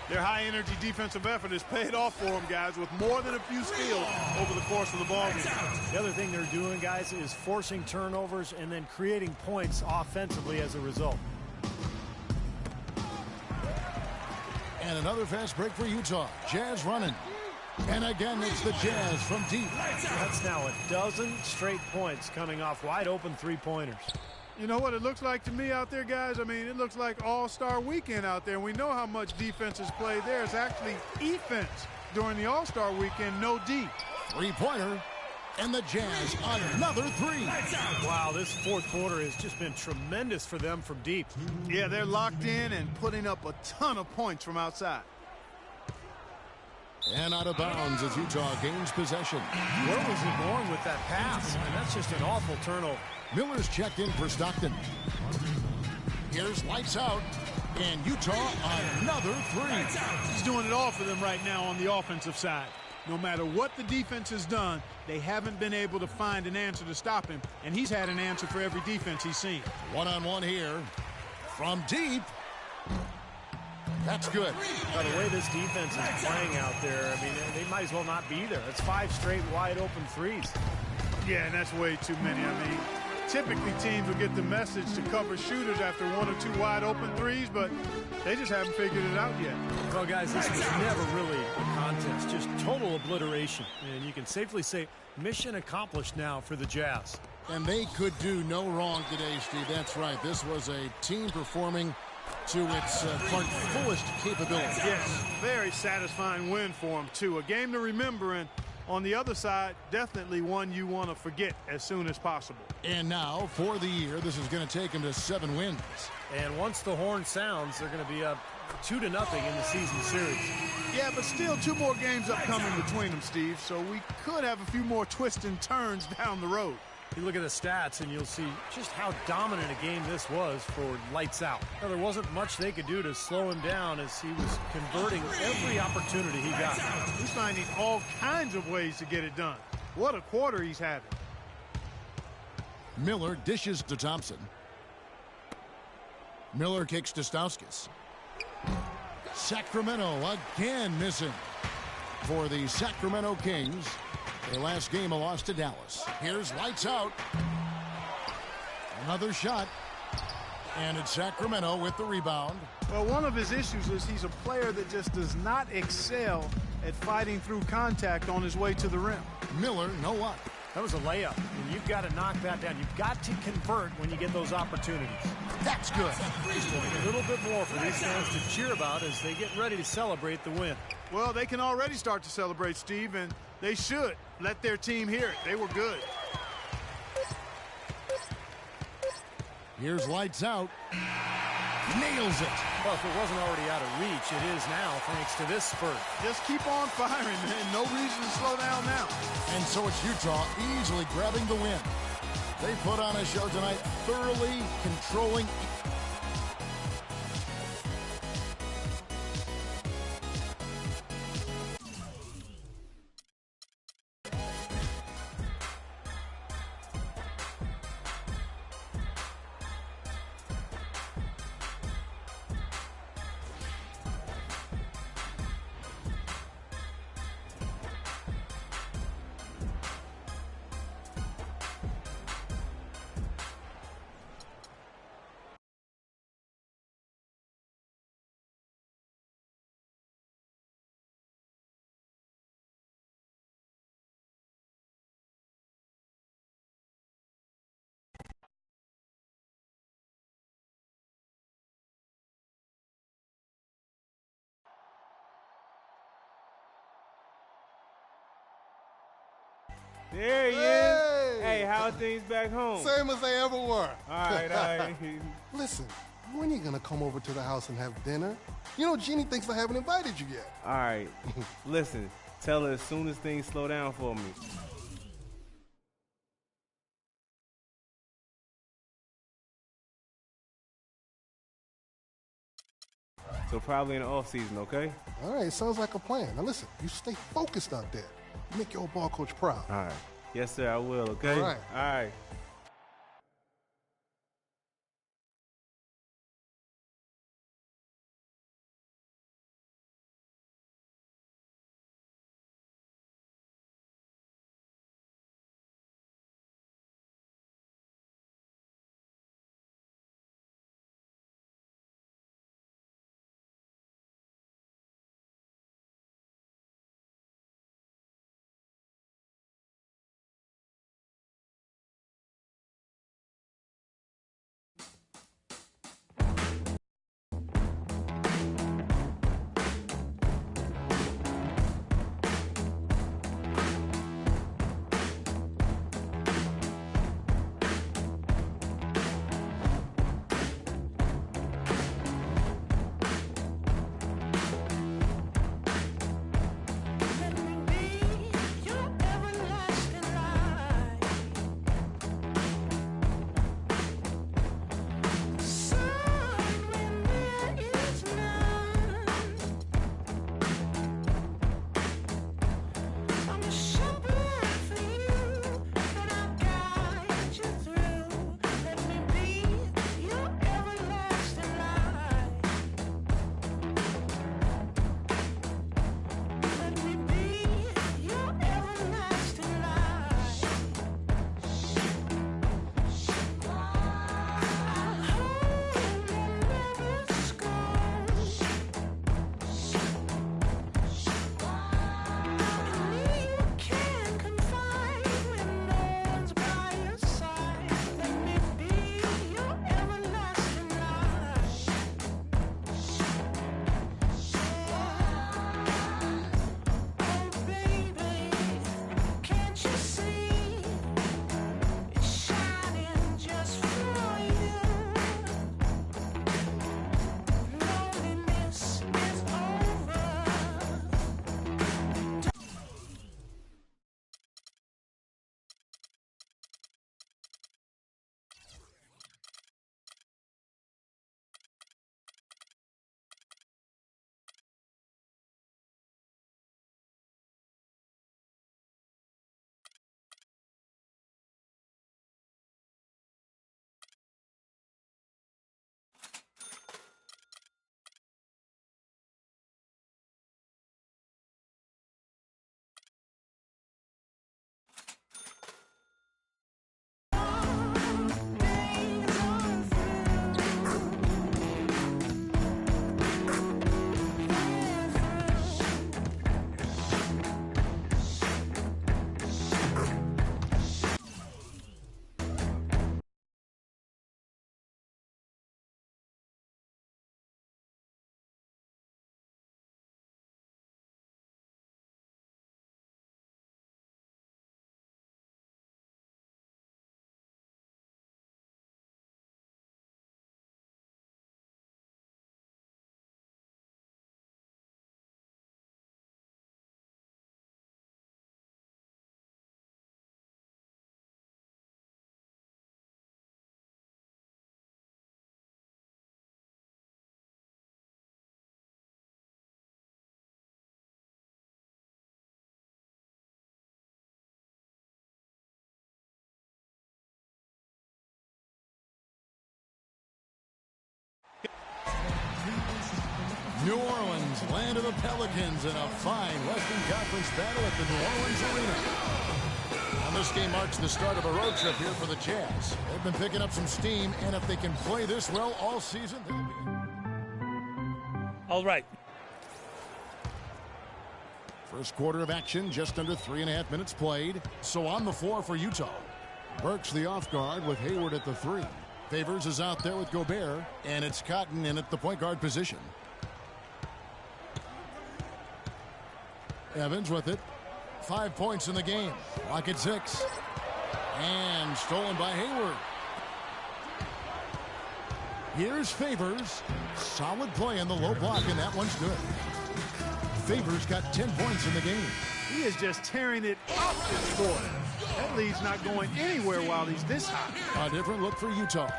Speaker 2: Their high-energy defensive effort has paid off for them, guys, with more than a few steals over the course of the ball game.
Speaker 3: The other thing they're doing, guys, is forcing turnovers and then creating points offensively as a result.
Speaker 1: And another fast break for Utah. Jazz running. And again, it's the Jazz from deep.
Speaker 3: That's now a dozen straight points coming off wide open three-pointers.
Speaker 2: You know what it looks like to me out there, guys? I mean, it looks like All-Star Weekend out there. And we know how much defense is played there. It's actually offense during the All-Star Weekend, no D.
Speaker 1: Three-pointer. And the Jazz on another three.
Speaker 3: Wow, this fourth quarter has just been tremendous for them from deep.
Speaker 2: Yeah, they're locked in and putting up a ton of points from outside.
Speaker 1: And out of bounds as Utah gains possession.
Speaker 3: Where was he going with that pass? And that's just an awful turnover.
Speaker 1: Miller's checked in for Stockton. Here's Lights Out. And Utah on another three.
Speaker 2: He's doing it all for them right now on the offensive side. No matter what the defense has done, they haven't been able to find an answer to stop him. And he's had an answer for every defense he's seen.
Speaker 1: One-on-one here. From deep. That's good.
Speaker 3: By the way this defense is playing out there, I mean, they might as well not be there. That's 5 straight wide open threes.
Speaker 2: Yeah, and that's way too many. I mean, typically teams will get the message to cover shooters after 1 or 2 wide open threes, but they just haven't figured it out yet.
Speaker 3: Well, guys, this was never really a contest, just total obliteration. And you can safely say mission accomplished now for the Jazz.
Speaker 1: And they could do no wrong today, Steve. That's right. This was a team performing to its fullest capability.
Speaker 2: Yes, very satisfying win for them, too. A game to remember, and on the other side, definitely one you want to forget as soon as possible.
Speaker 1: And now, for the year, this is going to take them to 7 wins.
Speaker 3: And once the horn sounds, they're going to be up 2-0 in the season series.
Speaker 2: Yeah, but still 2 more games upcoming between them, Steve, so we could have a few more twists and turns down the road.
Speaker 3: You look at the stats and you'll see just how dominant a game this was for Lights Out. Now, there wasn't much they could do to slow him down as he was converting every opportunity he got.
Speaker 2: He's finding all kinds of ways to get it done. What a quarter he's having.
Speaker 1: Miller dishes to Thompson. Miller kicks to Stauskas. Sacramento again missing for the Sacramento Kings. Their last game a loss to Dallas. Here's lights out. Another shot. And it's Sacramento with the rebound.
Speaker 2: Well, one of his issues is he's a player that just does not excel at fighting through contact on his way to the rim.
Speaker 1: Miller, no luck.
Speaker 3: That was a layup, and you've got to knock that down. You've got to convert when you get those opportunities.
Speaker 1: That's good.
Speaker 3: A little bit more for these fans to cheer about as they get ready to celebrate the win.
Speaker 2: Well, they can already start to celebrate, Steve, and they should let their team hear it. They were good.
Speaker 1: Here's lights out. Nails it.
Speaker 3: Well, if it wasn't already out of reach, it is now thanks to this spurt.
Speaker 2: Just keep on firing, man. No reason to slow down now.
Speaker 1: And so it's Utah easily grabbing the win. They put on a show tonight, thoroughly controlling.
Speaker 12: There he is. Hey, how are things back home?
Speaker 13: Same as they ever were.
Speaker 12: All right.
Speaker 13: Listen, when are you going to come over to the house and have dinner? You know, Jeannie thinks I haven't invited you yet.
Speaker 12: All right. Listen, tell her as soon as things slow down for me. So probably in the off season, okay?
Speaker 13: All right, sounds like a plan. Now listen, you stay focused out there. Make your old ball coach proud.
Speaker 12: All right. Yes, sir, I will, okay?
Speaker 13: All right.
Speaker 12: All right.
Speaker 1: New Orleans, land of the Pelicans, in a fine Western Conference battle at the New Orleans Arena. And this game marks the start of a road trip here for the Jazz. They've been picking up some steam, and if they can play this well all season, they'll be...
Speaker 5: All right.
Speaker 1: First quarter of action, just under 3.5 minutes played. So on the floor for Utah. Burks the off guard with Hayward at the 3. Favors is out there with Gobert, and it's Cotton in at the point guard position. Evans with it. 5 points in the game. Clock at 6. And stolen by Hayward. Here's Favors. Solid play in the low block, and that one's good. Favors got 10 points in the game.
Speaker 2: He is just tearing it up this court. That lead's not going anywhere while he's this hot.
Speaker 1: A different look for Utah.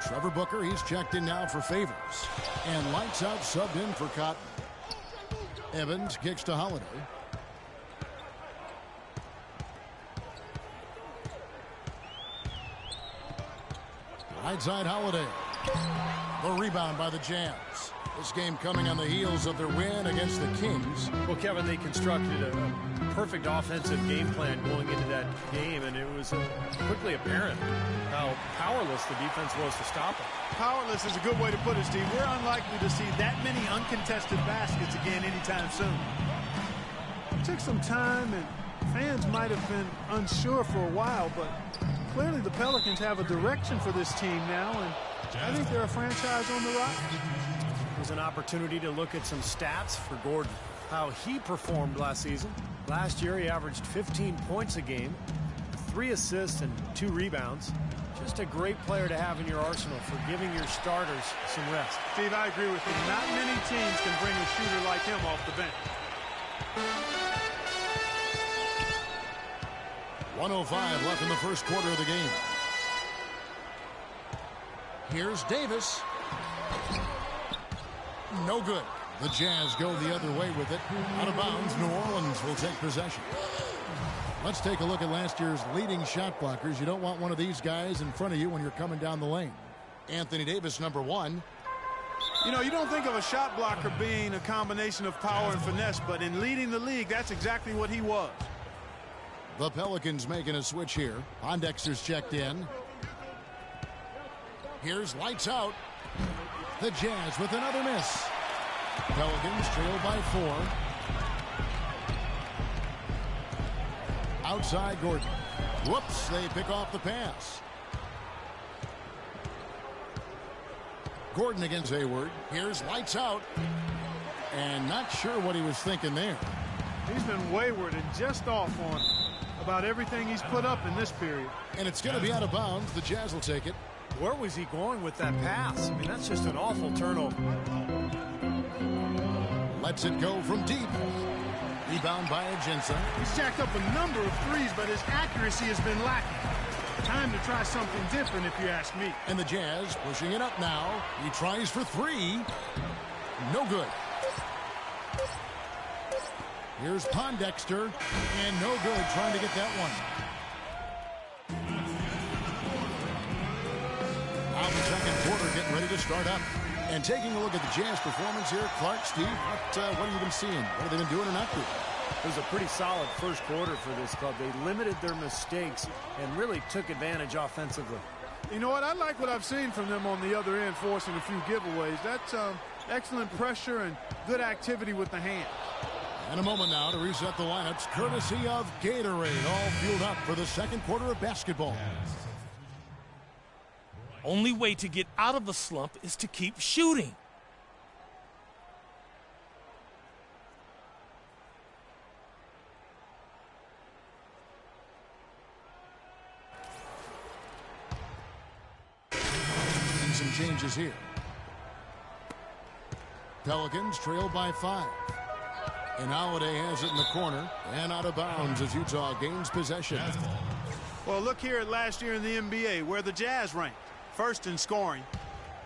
Speaker 1: Trevor Booker, he's checked in now for Favors. And lights out, subbed in for Cotton. Evans kicks to Holiday. Right side Holiday. The rebound by the Jazz. This game coming on the heels of their win against the Kings.
Speaker 3: Well, Kevin, they constructed a perfect offensive game plan going into that game, and it was quickly apparent how powerless the defense was to stop it.
Speaker 2: Powerless is a good way to put it, Steve. We're unlikely to see that many uncontested baskets again anytime soon. It took some time, and fans might have been unsure for a while, but clearly the Pelicans have a direction for this team now, and I think they're a franchise on the rise.
Speaker 3: It was an opportunity to look at some stats for Gordon, how he performed last season. Last year, he averaged 15 points a game, 3 assists, and 2 rebounds. Just a great player to have in your arsenal for giving your starters some rest.
Speaker 2: Steve, I agree with you. Not many teams can bring a shooter like him off the bench.
Speaker 1: 1:05 left in the first quarter of the game. Here's Davis. No good. The Jazz go the other way with it. Out of bounds, New Orleans will take possession. Let's take a look at last year's leading shot blockers. You don't want one of these guys in front of you when you're coming down the lane. Anthony Davis, number 1.
Speaker 2: You know, you don't think of a shot blocker being a combination of power and finesse, but in leading the league, that's exactly what he was.
Speaker 1: The Pelicans making a switch here. Pondexter's checked in. Here's lights out. The Jazz with another miss. Pelicans trail by 4. Outside Gordon. Whoops, they pick off the pass. Gordon against Hayward. Here's lights out. And not sure what he was thinking there.
Speaker 2: He's been wayward and just off on about everything he's put up in this period.
Speaker 1: And it's going to be out of bounds. The Jazz will take it.
Speaker 3: Where was he going with that pass? I mean, that's just an awful turnover.
Speaker 1: Lets it go from deep. Rebound by Jensen.
Speaker 2: He's jacked up a number of threes, but his accuracy has been lacking. Time to try something different, if you ask me.
Speaker 1: And the Jazz pushing it up now. He tries for 3. No good. Here's Pondexter. And no good trying to get that one. Now the second quarter getting ready to start up. And taking a look at the Jazz performance here, Clark, Steve, what have you been seeing? What have they been doing or not doing?
Speaker 3: It was a pretty solid first quarter for this club. They limited their mistakes and really took advantage offensively.
Speaker 2: You know what? I like what I've seen from them on the other end, forcing a few giveaways. That's excellent pressure and good activity with the hand.
Speaker 1: And a moment now to reset the lineups, courtesy of Gatorade, all fueled up for the second quarter of basketball.
Speaker 5: Only way to get out of a slump is to keep shooting.
Speaker 1: And some changes here. Pelicans trail by 5. And Holiday has it in the corner and out of bounds as Utah gains possession.
Speaker 2: Well, look here at last year in the NBA where the Jazz ranked. First in scoring,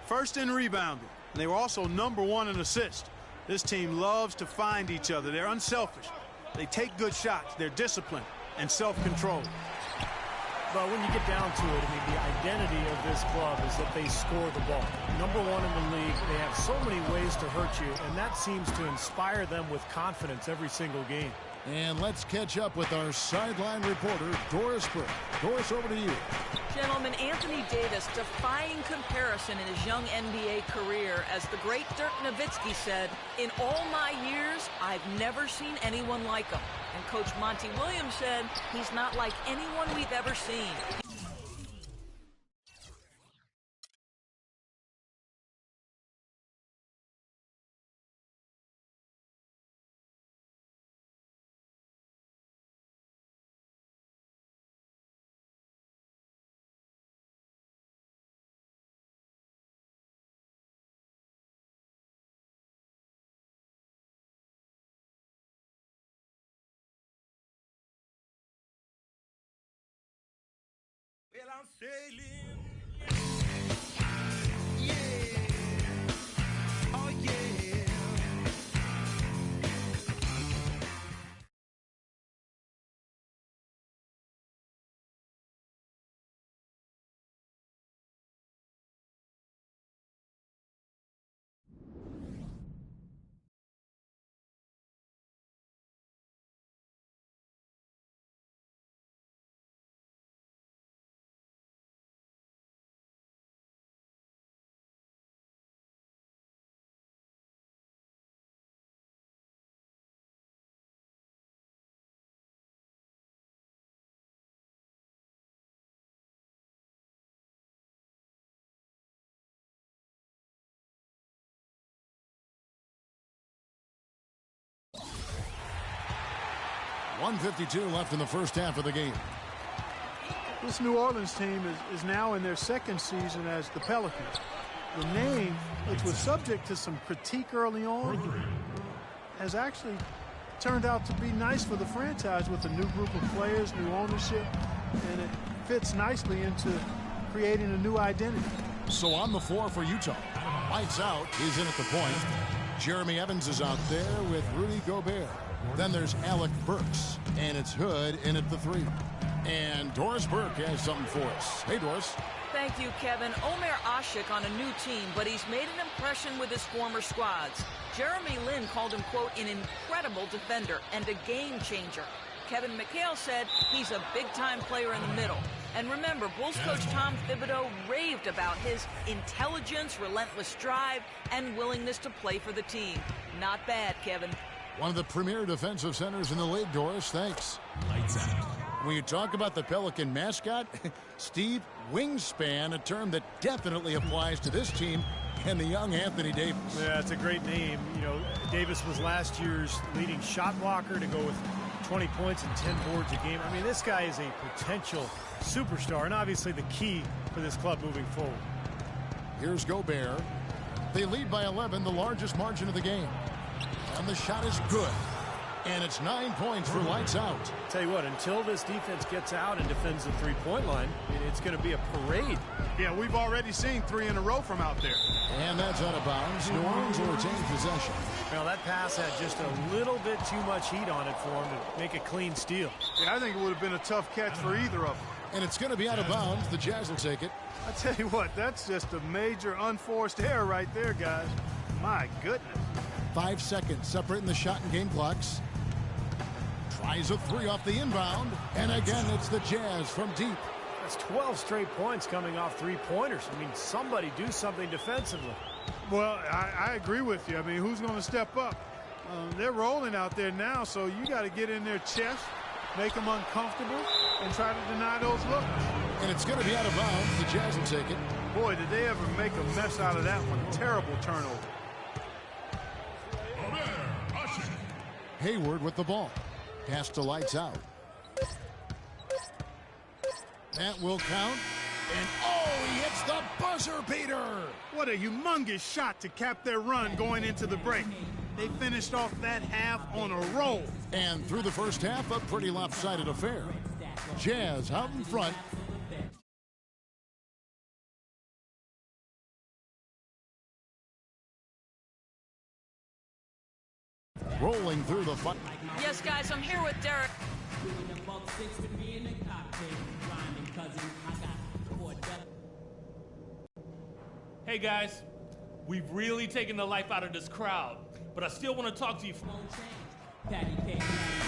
Speaker 2: first in rebounding, and they were also number 1 in assists. This team loves to find each other. They're unselfish. They take good shots. They're disciplined and self-controlled.
Speaker 3: But when you get down to it, I mean, the identity of this club is that they score the ball. #1 in the league. They have so many ways to hurt you, and that seems to inspire them with confidence every single game.
Speaker 1: And let's catch up with our sideline reporter, Doris Burke. Doris, over to you.
Speaker 4: Gentlemen, Anthony Davis defying comparison in his young NBA career. As the great Dirk Nowitzki said, in all my years, I've never seen anyone like him. And Coach Monty Williams said, he's not like anyone we've ever seen.
Speaker 14: Well, I'm sailing. Yeah. Oh, yeah.
Speaker 1: .152 left in the first half of the game.
Speaker 2: This New Orleans team is now in their second season as the Pelicans. The name, which was subject to some critique early on, has actually turned out to be nice for the franchise with a new group of players, new ownership, and it fits nicely into creating a new identity.
Speaker 1: So on the floor for Utah, lights out is in at the point. Jeremy Evans is out there with Rudy Gobert. Then there's Alec Burks, and it's Hood in at the 3. And Doris Burke has something for us. Hey, Doris.
Speaker 4: Thank you, Kevin. Omer Ashik on a new team, but he's made an impression with his former squads. Jeremy Lin called him, quote, an incredible defender and a game changer. Kevin McHale said he's a big-time player in the middle. And remember, Bulls coach Tom Thibodeau raved about his intelligence, relentless drive, and willingness to play for the team. Not bad, Kevin.
Speaker 1: One of the premier defensive centers in the league, Doris. Thanks.
Speaker 11: Lights out.
Speaker 1: When you talk about the Pelican mascot, Steve, wingspan, a term that definitely applies to this team and the young Anthony Davis.
Speaker 3: Yeah, it's a great name. You know, Davis was last year's leading shot blocker to go with 20 points and 10 boards a game. I mean, this guy is a potential superstar and obviously the key for this club moving forward.
Speaker 1: Here's Gobert. They lead by 11, the largest margin of the game. And the shot is good. And it's 9 points for lights out.
Speaker 3: Tell you what, until this defense gets out and defends the three-point line, it's going to be a parade.
Speaker 2: Yeah, we've already seen 3 in a row from out there.
Speaker 1: And that's out of bounds. New Orleans will retain possession.
Speaker 3: Well, that pass had just a little bit too much heat on it for him to make a clean steal.
Speaker 2: Yeah, I think it would have been a tough catch for either of them.
Speaker 1: And it's going to be out of bounds. The Jazz will take it.
Speaker 2: I tell you what, that's just a major unforced error right there, guys. My goodness.
Speaker 1: 5 seconds separating the shot and game clocks. Tries a 3 off the inbound. And again, it's the Jazz from deep.
Speaker 3: That's 12 straight points coming off three-pointers. I mean, somebody do something defensively.
Speaker 2: Well, I agree with you. I mean, who's going to step up? They're rolling out there now, so you got to get in their chest, make them uncomfortable, and try to deny those looks.
Speaker 1: And it's going to be out of bounds. The Jazz will take it.
Speaker 2: Boy, did they ever make a mess out of that one. Terrible turnover.
Speaker 1: Hayward with the ball. Pass to lights out. That will count. And oh, he hits the buzzer beater.
Speaker 2: What a humongous shot to cap their run going into the break. They finished off that half on a roll.
Speaker 1: And through the first half, a pretty lopsided affair. Jazz out in front. Rolling through the fight.
Speaker 4: Yes, guys, I'm here with Derek.
Speaker 5: Hey guys, we've really taken the life out of this crowd, but I still want to talk to you.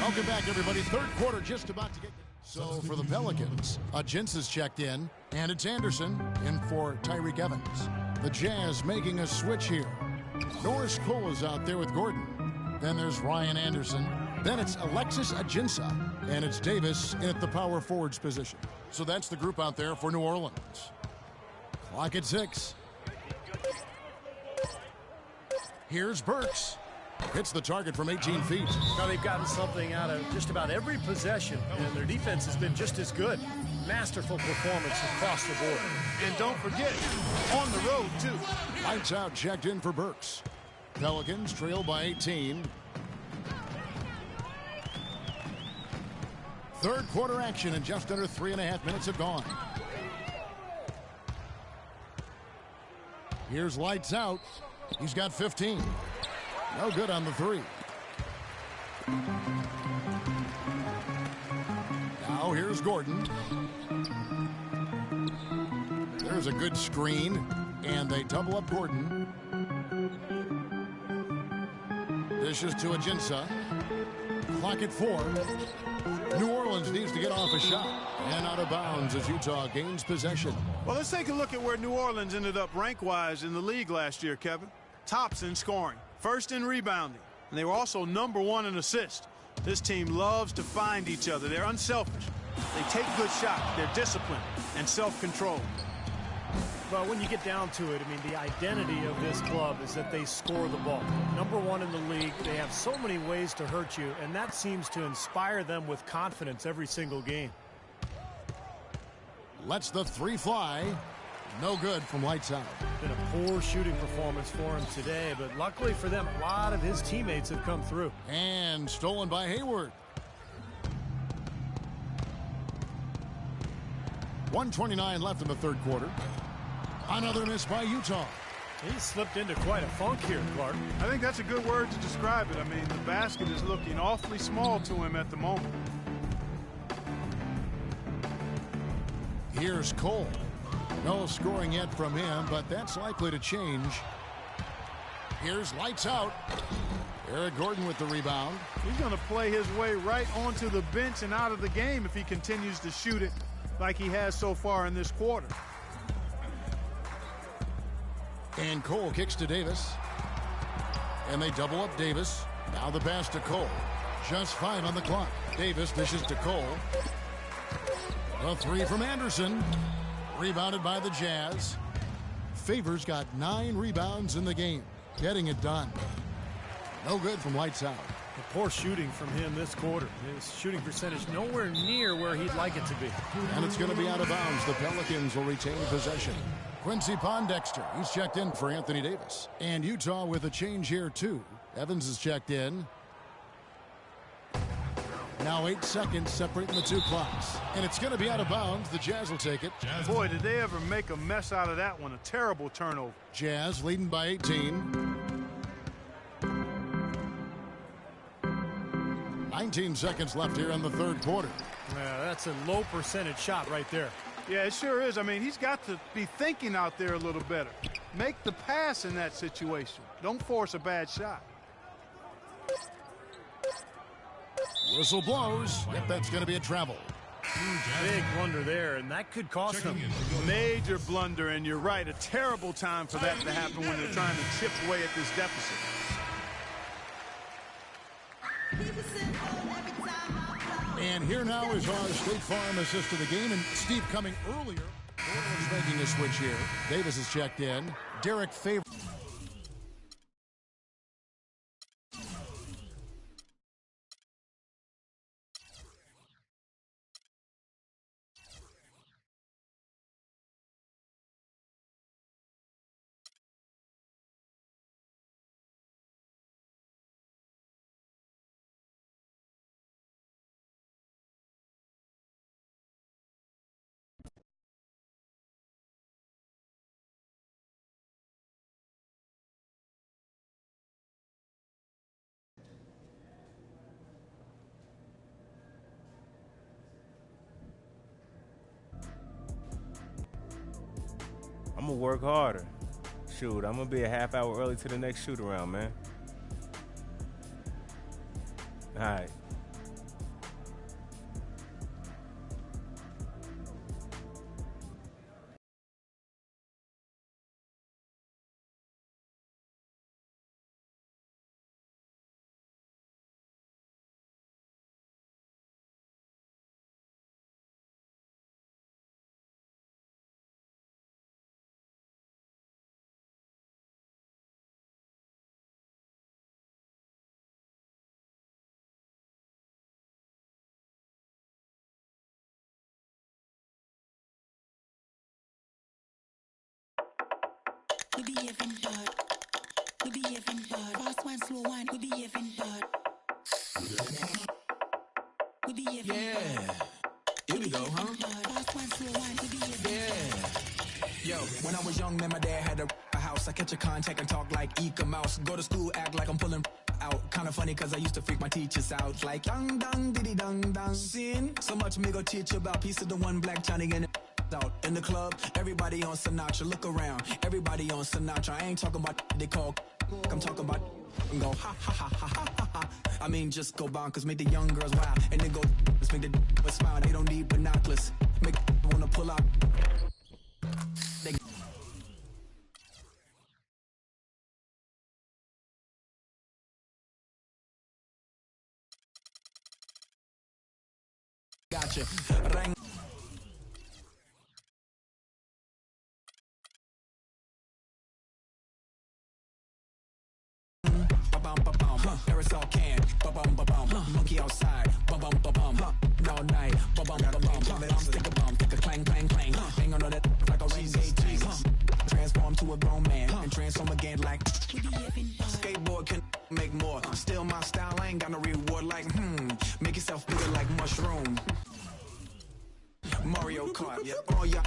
Speaker 1: Welcome back, everybody. Third quarter just about to get. So for the Pelicans, Jinsa's checked in, and it's Anderson in for Tyreek Evans. The Jazz making a switch here. Norris Cole is out there with Gordon. Then there's Ryan Anderson. Then it's Alexis Ajinça, and it's Davis in at the power forwards position. So that's the group out there for New Orleans. Clock at 6. Here's Burks. Hits the target from 18 feet.
Speaker 3: Now they've gotten something out of just about every possession, and their defense has been just as good. Masterful performance across the board.
Speaker 2: And don't forget, on the road, too.
Speaker 1: Lights out checked in for Burks. Pelicans trail by 18. Third quarter action, and just under 3.5 minutes have gone. Here's lights out. He's got 15. No good on the three. Now here's Gordon. There's a good screen, and they double up Gordon. Dishes to Ajinça. Clock at 4. New Orleans needs to get off a shot. And out of bounds as Utah gains possession.
Speaker 2: Well, let's take a look at where New Orleans ended up rank-wise in the league last year, Kevin. Tops in scoring, first in rebounding, and they were also #1 in assists. This team loves to find each other. They're unselfish. They take good shots. They're disciplined and self-controlled.
Speaker 3: But when you get down to it, I mean, the identity of this club is that they score the ball. #1 in the league. They have so many ways to hurt you, and that seems to inspire them with confidence every single game.
Speaker 1: Lets the three fly. No good from lights out.
Speaker 3: Been a poor shooting performance for him today, but luckily for them, a lot of his teammates have come through.
Speaker 1: And stolen by Hayward. 1:29 left in the third quarter. Another miss by Utah.
Speaker 3: He slipped into quite a funk here, Clark.
Speaker 2: I think that's a good word to describe it. I mean, the basket is looking awfully small to him at the moment.
Speaker 1: Here's Cole. No scoring yet from him, but that's likely to change. Here's lights out. Eric Gordon with the rebound.
Speaker 2: He's going to play his way right onto the bench and out of the game if he continues to shoot it like he has so far in this quarter.
Speaker 1: And Cole kicks to Davis. And they double up Davis. Now the pass to Cole. Just 5 on the clock. Davis dishes to Cole. A three from Anderson. Rebounded by the Jazz. Favors got 9 rebounds in the game. Getting it done. No good from lights out.
Speaker 3: A poor shooting from him this quarter. His shooting percentage nowhere near where he'd like it to be.
Speaker 1: And it's going to be out of bounds. The Pelicans will retain possession. Quincy Pondexter, he's checked in for Anthony Davis. And Utah with a change here, too. Evans is checked in. Now 8 seconds separating the two clocks. And it's going to be out of bounds. The Jazz will take it.
Speaker 2: Boy, did they ever make a mess out of that one. A terrible turnover.
Speaker 1: Jazz leading by 18. 19 seconds left here in the third quarter.
Speaker 3: Yeah, that's a low percentage shot right there.
Speaker 2: Yeah, it sure is. I mean, he's got to be thinking out there a little better. Make the pass in that situation. Don't force a bad shot.
Speaker 1: Whistle blows. Yep, that's going to be a travel.
Speaker 3: Big blunder there, and that could cost them.
Speaker 2: Major blunder, and you're right. A terrible time for that to happen when they're trying to chip away at this deficit.
Speaker 1: And here now is our State Farm assist to the game. And Steve coming earlier. Gordon's making a switch here. Davis is checked in. Derek Favors.
Speaker 12: I'm going to work harder. Shoot, I'm going to be a half hour early to the next shoot-around, man. All right.
Speaker 8: We behaving bad. We behaving bad. Fast one, slow one. We behaving bad. We behaving bad.
Speaker 9: Here we go, huh?
Speaker 8: Fast one, slow one. We behaving bad.
Speaker 9: Yo, when I was young, man, my dad had a house. I catch a contact and talk like Eka Mouse. Go to school, act like I'm pulling out. Kinda funny, cause I used to freak my teachers out. Like, dang, dang, diddy, dang, dang. Sin. So much me go teach you about piece of the one black Johnny and out in the club. Everybody on Sinatra, look around. Everybody on Sinatra. I ain't talking about they call. I'm talking about and go ha ha ha ha ha ha ha. I mean, just go bonkers, make the young girls wild, and then go let's make the smile. They don't need binoculars. Make wanna pull out. They gotcha. Ring. Aerosol can, monkey outside, all night, stick a bum, stick a clang, clang, clang, hang on that like a rain day, transform to a grown man, and transform again like skateboard can make more, still my style, I ain't got no reward like, make yourself bigger like mushroom, Mario Kart, yeah, oh yeah.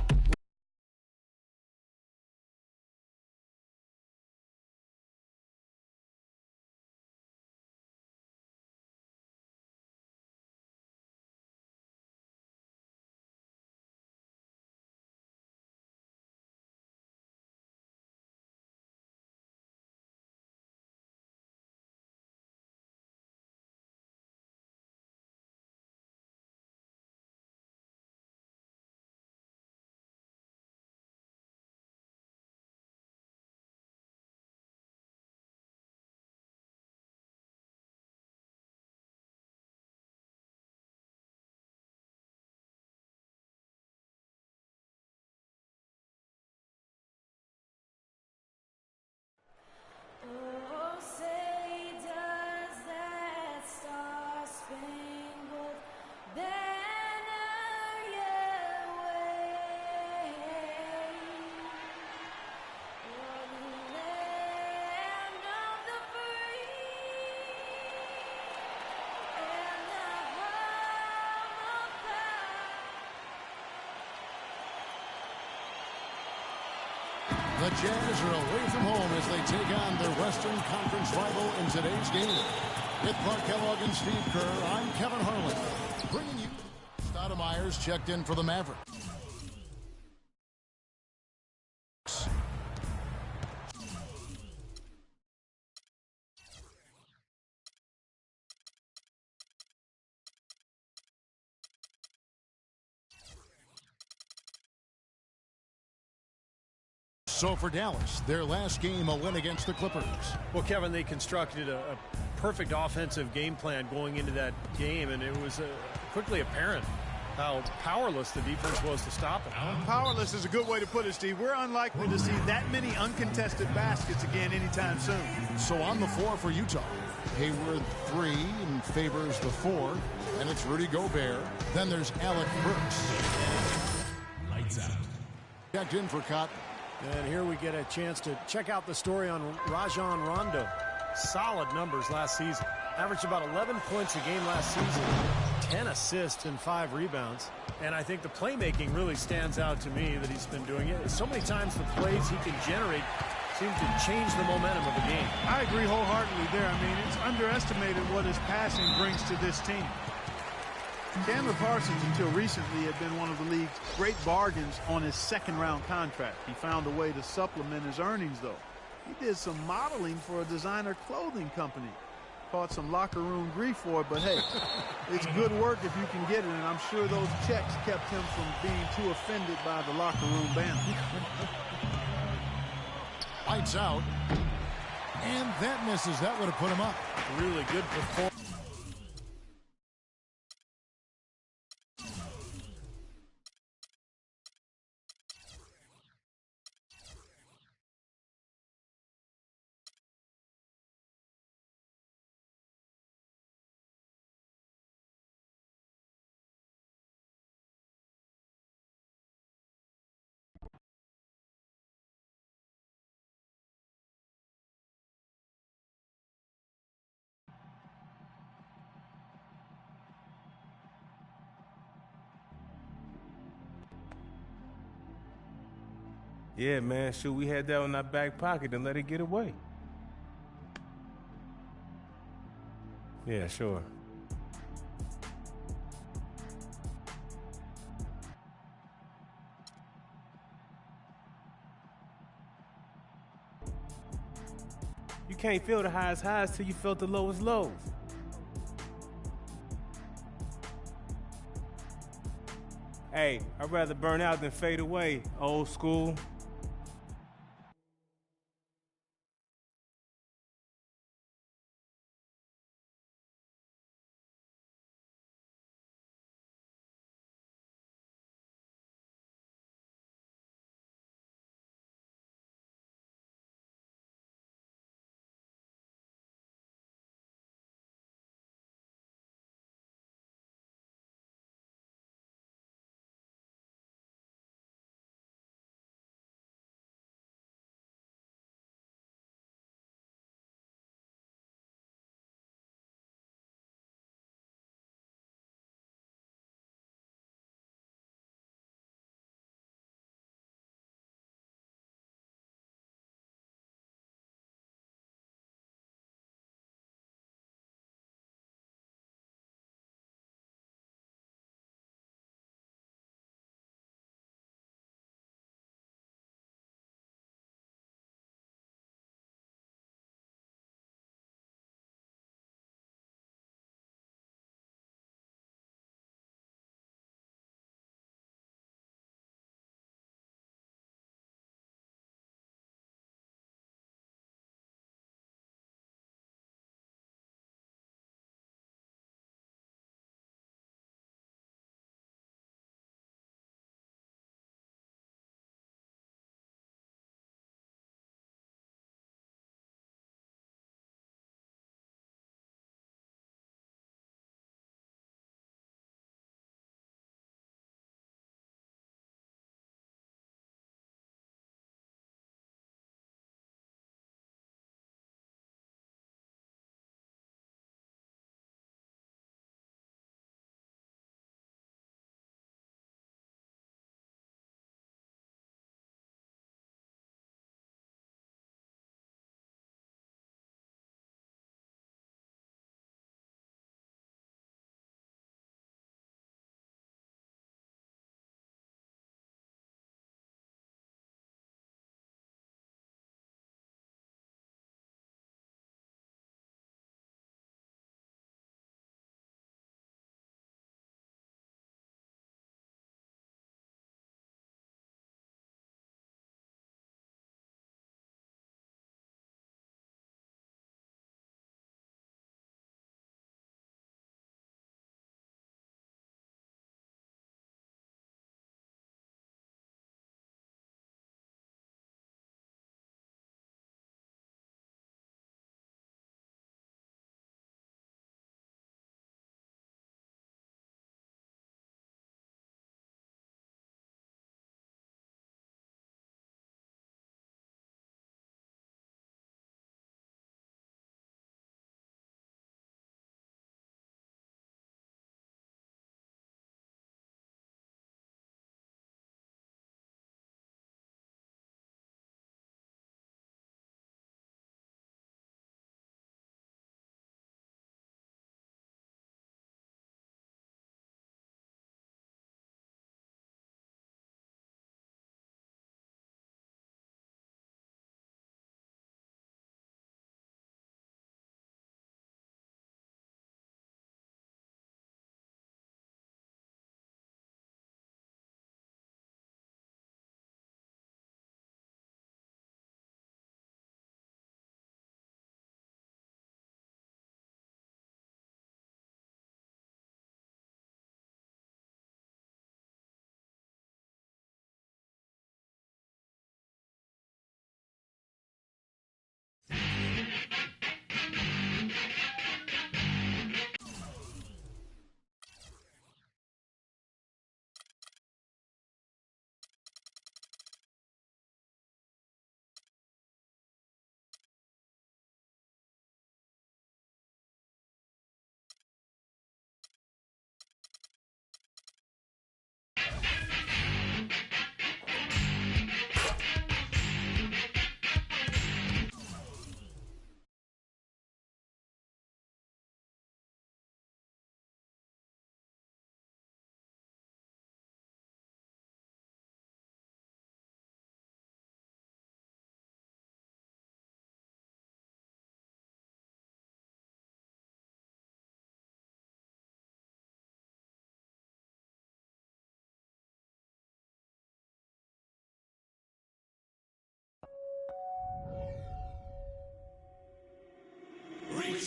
Speaker 15: Oh, say does that star-spangled banner yet wave o'er the land of the free and the home of God.
Speaker 1: The Jazz are away from home as they take on their Western Conference rival in today's game. With Clark Kellogg and Steve Kerr, I'm Kevin Harlan. Bringing you Stoudemire's checked in for the Mavericks. So for Dallas, their last game, a win against the Clippers.
Speaker 3: Well, Kevin, they constructed a perfect offensive game plan going into that game, and it was quickly apparent how powerless the defense was to stop it.
Speaker 2: Powerless is a good way to put it, Steve. We're unlikely to see that many uncontested baskets again anytime soon.
Speaker 1: So on the floor for Utah, Hayward 3 and Favors the 4, and it's Rudy Gobert. Then there's Alec Burks.
Speaker 11: Lights out.
Speaker 1: Checked in for Cotton.
Speaker 3: And here we get a chance to check out the story on Rajon Rondo. Solid numbers last season. Averaged about 11 points a game last season, 10 assists and 5 rebounds. And I think the playmaking really stands out to me that he's been doing it. So many times the plays he can generate seem to change the momentum of the game.
Speaker 2: I agree wholeheartedly there. I mean, it's underestimated what his passing brings to this team. Chandler Parsons, until recently, had been one of the league's great bargains on his second-round contract. He found a way to supplement his earnings, though. He did some modeling for a designer clothing company. Caught some locker room grief for it, but hey, it's good work if you can get it, and I'm sure those checks kept him from being too offended by the locker room banner.
Speaker 1: Lights out. And that misses. That would have put him up.
Speaker 3: Really good performance.
Speaker 12: Yeah, man, shoot, we had that in our back pocket and let it get away. Yeah, sure. You can't feel the highest highs till you felt the lowest lows. Hey, I'd rather burn out than fade away, old school.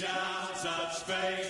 Speaker 14: shouts of Spain.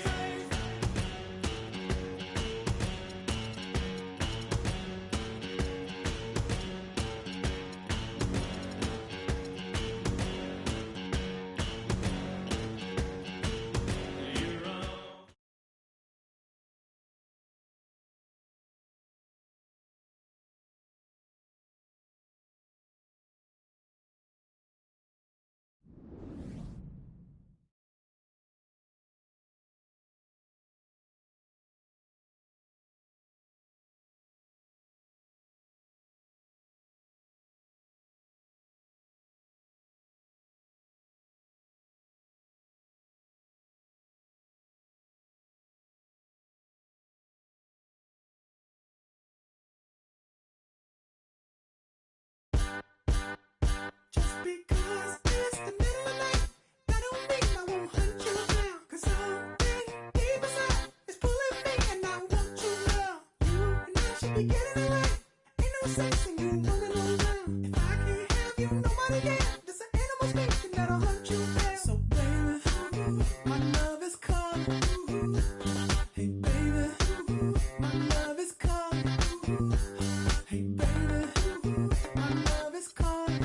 Speaker 9: Just because it's the middle of the night, that don't mean I won't hunt you down. 'Cause something deep inside is pulling me and I want you now. You and I should be getting it right. Ain't no sense in you running around. If I can't have you, nobody can. There's an animal speaking that'll hunt you down. So baby, my love is calling. Hey baby, my love is calling. Hey baby, my love is calling.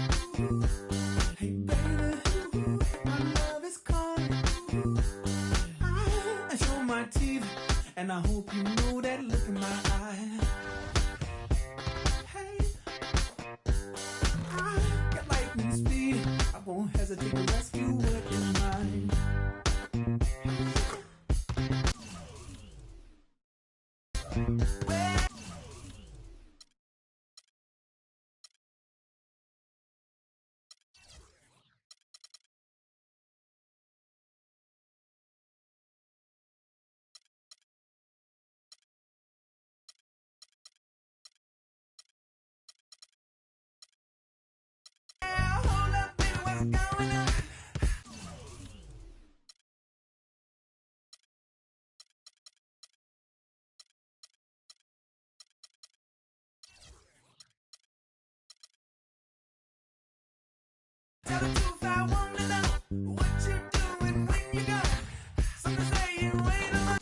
Speaker 9: Hey baby, my love is calling. I show my teeth, and I hope you know that look in my eye. Hey, I got lightning speed. I won't hesitate to rescue what is mine. Hold up, baby, what's going on? Tell the truth, I wanna know what you're doing when you go. Some say you ain't alone.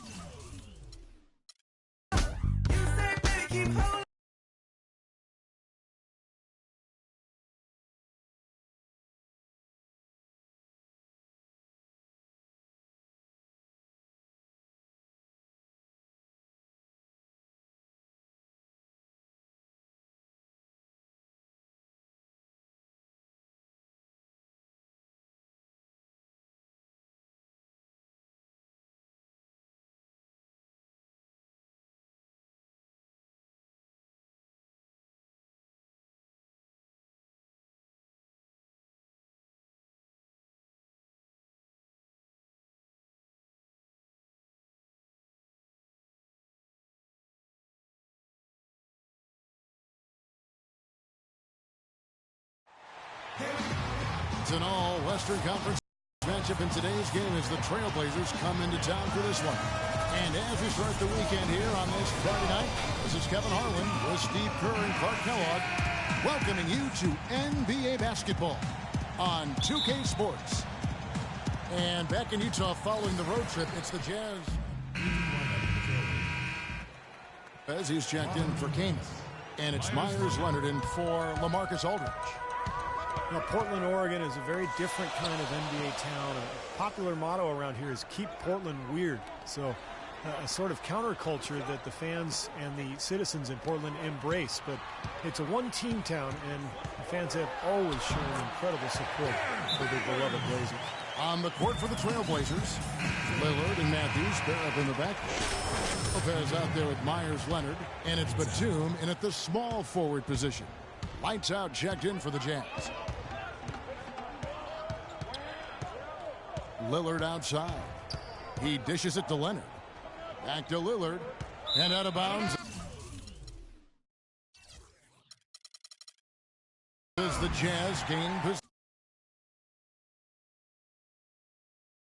Speaker 9: You say, baby, keep holding.
Speaker 1: It's an all-Western Conference matchup in today's game as the Trailblazers come into town for this one. And as we start the weekend here on this Friday night, this is Kevin Harlan with Steve Kerr and Clark Kellogg welcoming you to NBA basketball on 2K Sports. And back in Utah following the road trip, it's the Jazz. As he's checked in for Kane. And it's Myers Leonard in for LaMarcus Aldridge.
Speaker 3: Now, Portland, Oregon is a very different kind of NBA town. A popular motto around here is keep Portland weird. So a sort of counterculture that the fans and the citizens in Portland embrace. But it's a one-team town, and the fans have always shown incredible support for their beloved Blazers.
Speaker 1: On the court for the Trailblazers, Lillard and Matthews pair up in the back. Lopez out there with Myers Leonard, and it's Batum in at the small forward position. Lights out, checked in for the Jazz. Lillard outside. He dishes it to Leonard. Back to Lillard, and out of bounds. As the Jazz gain possession.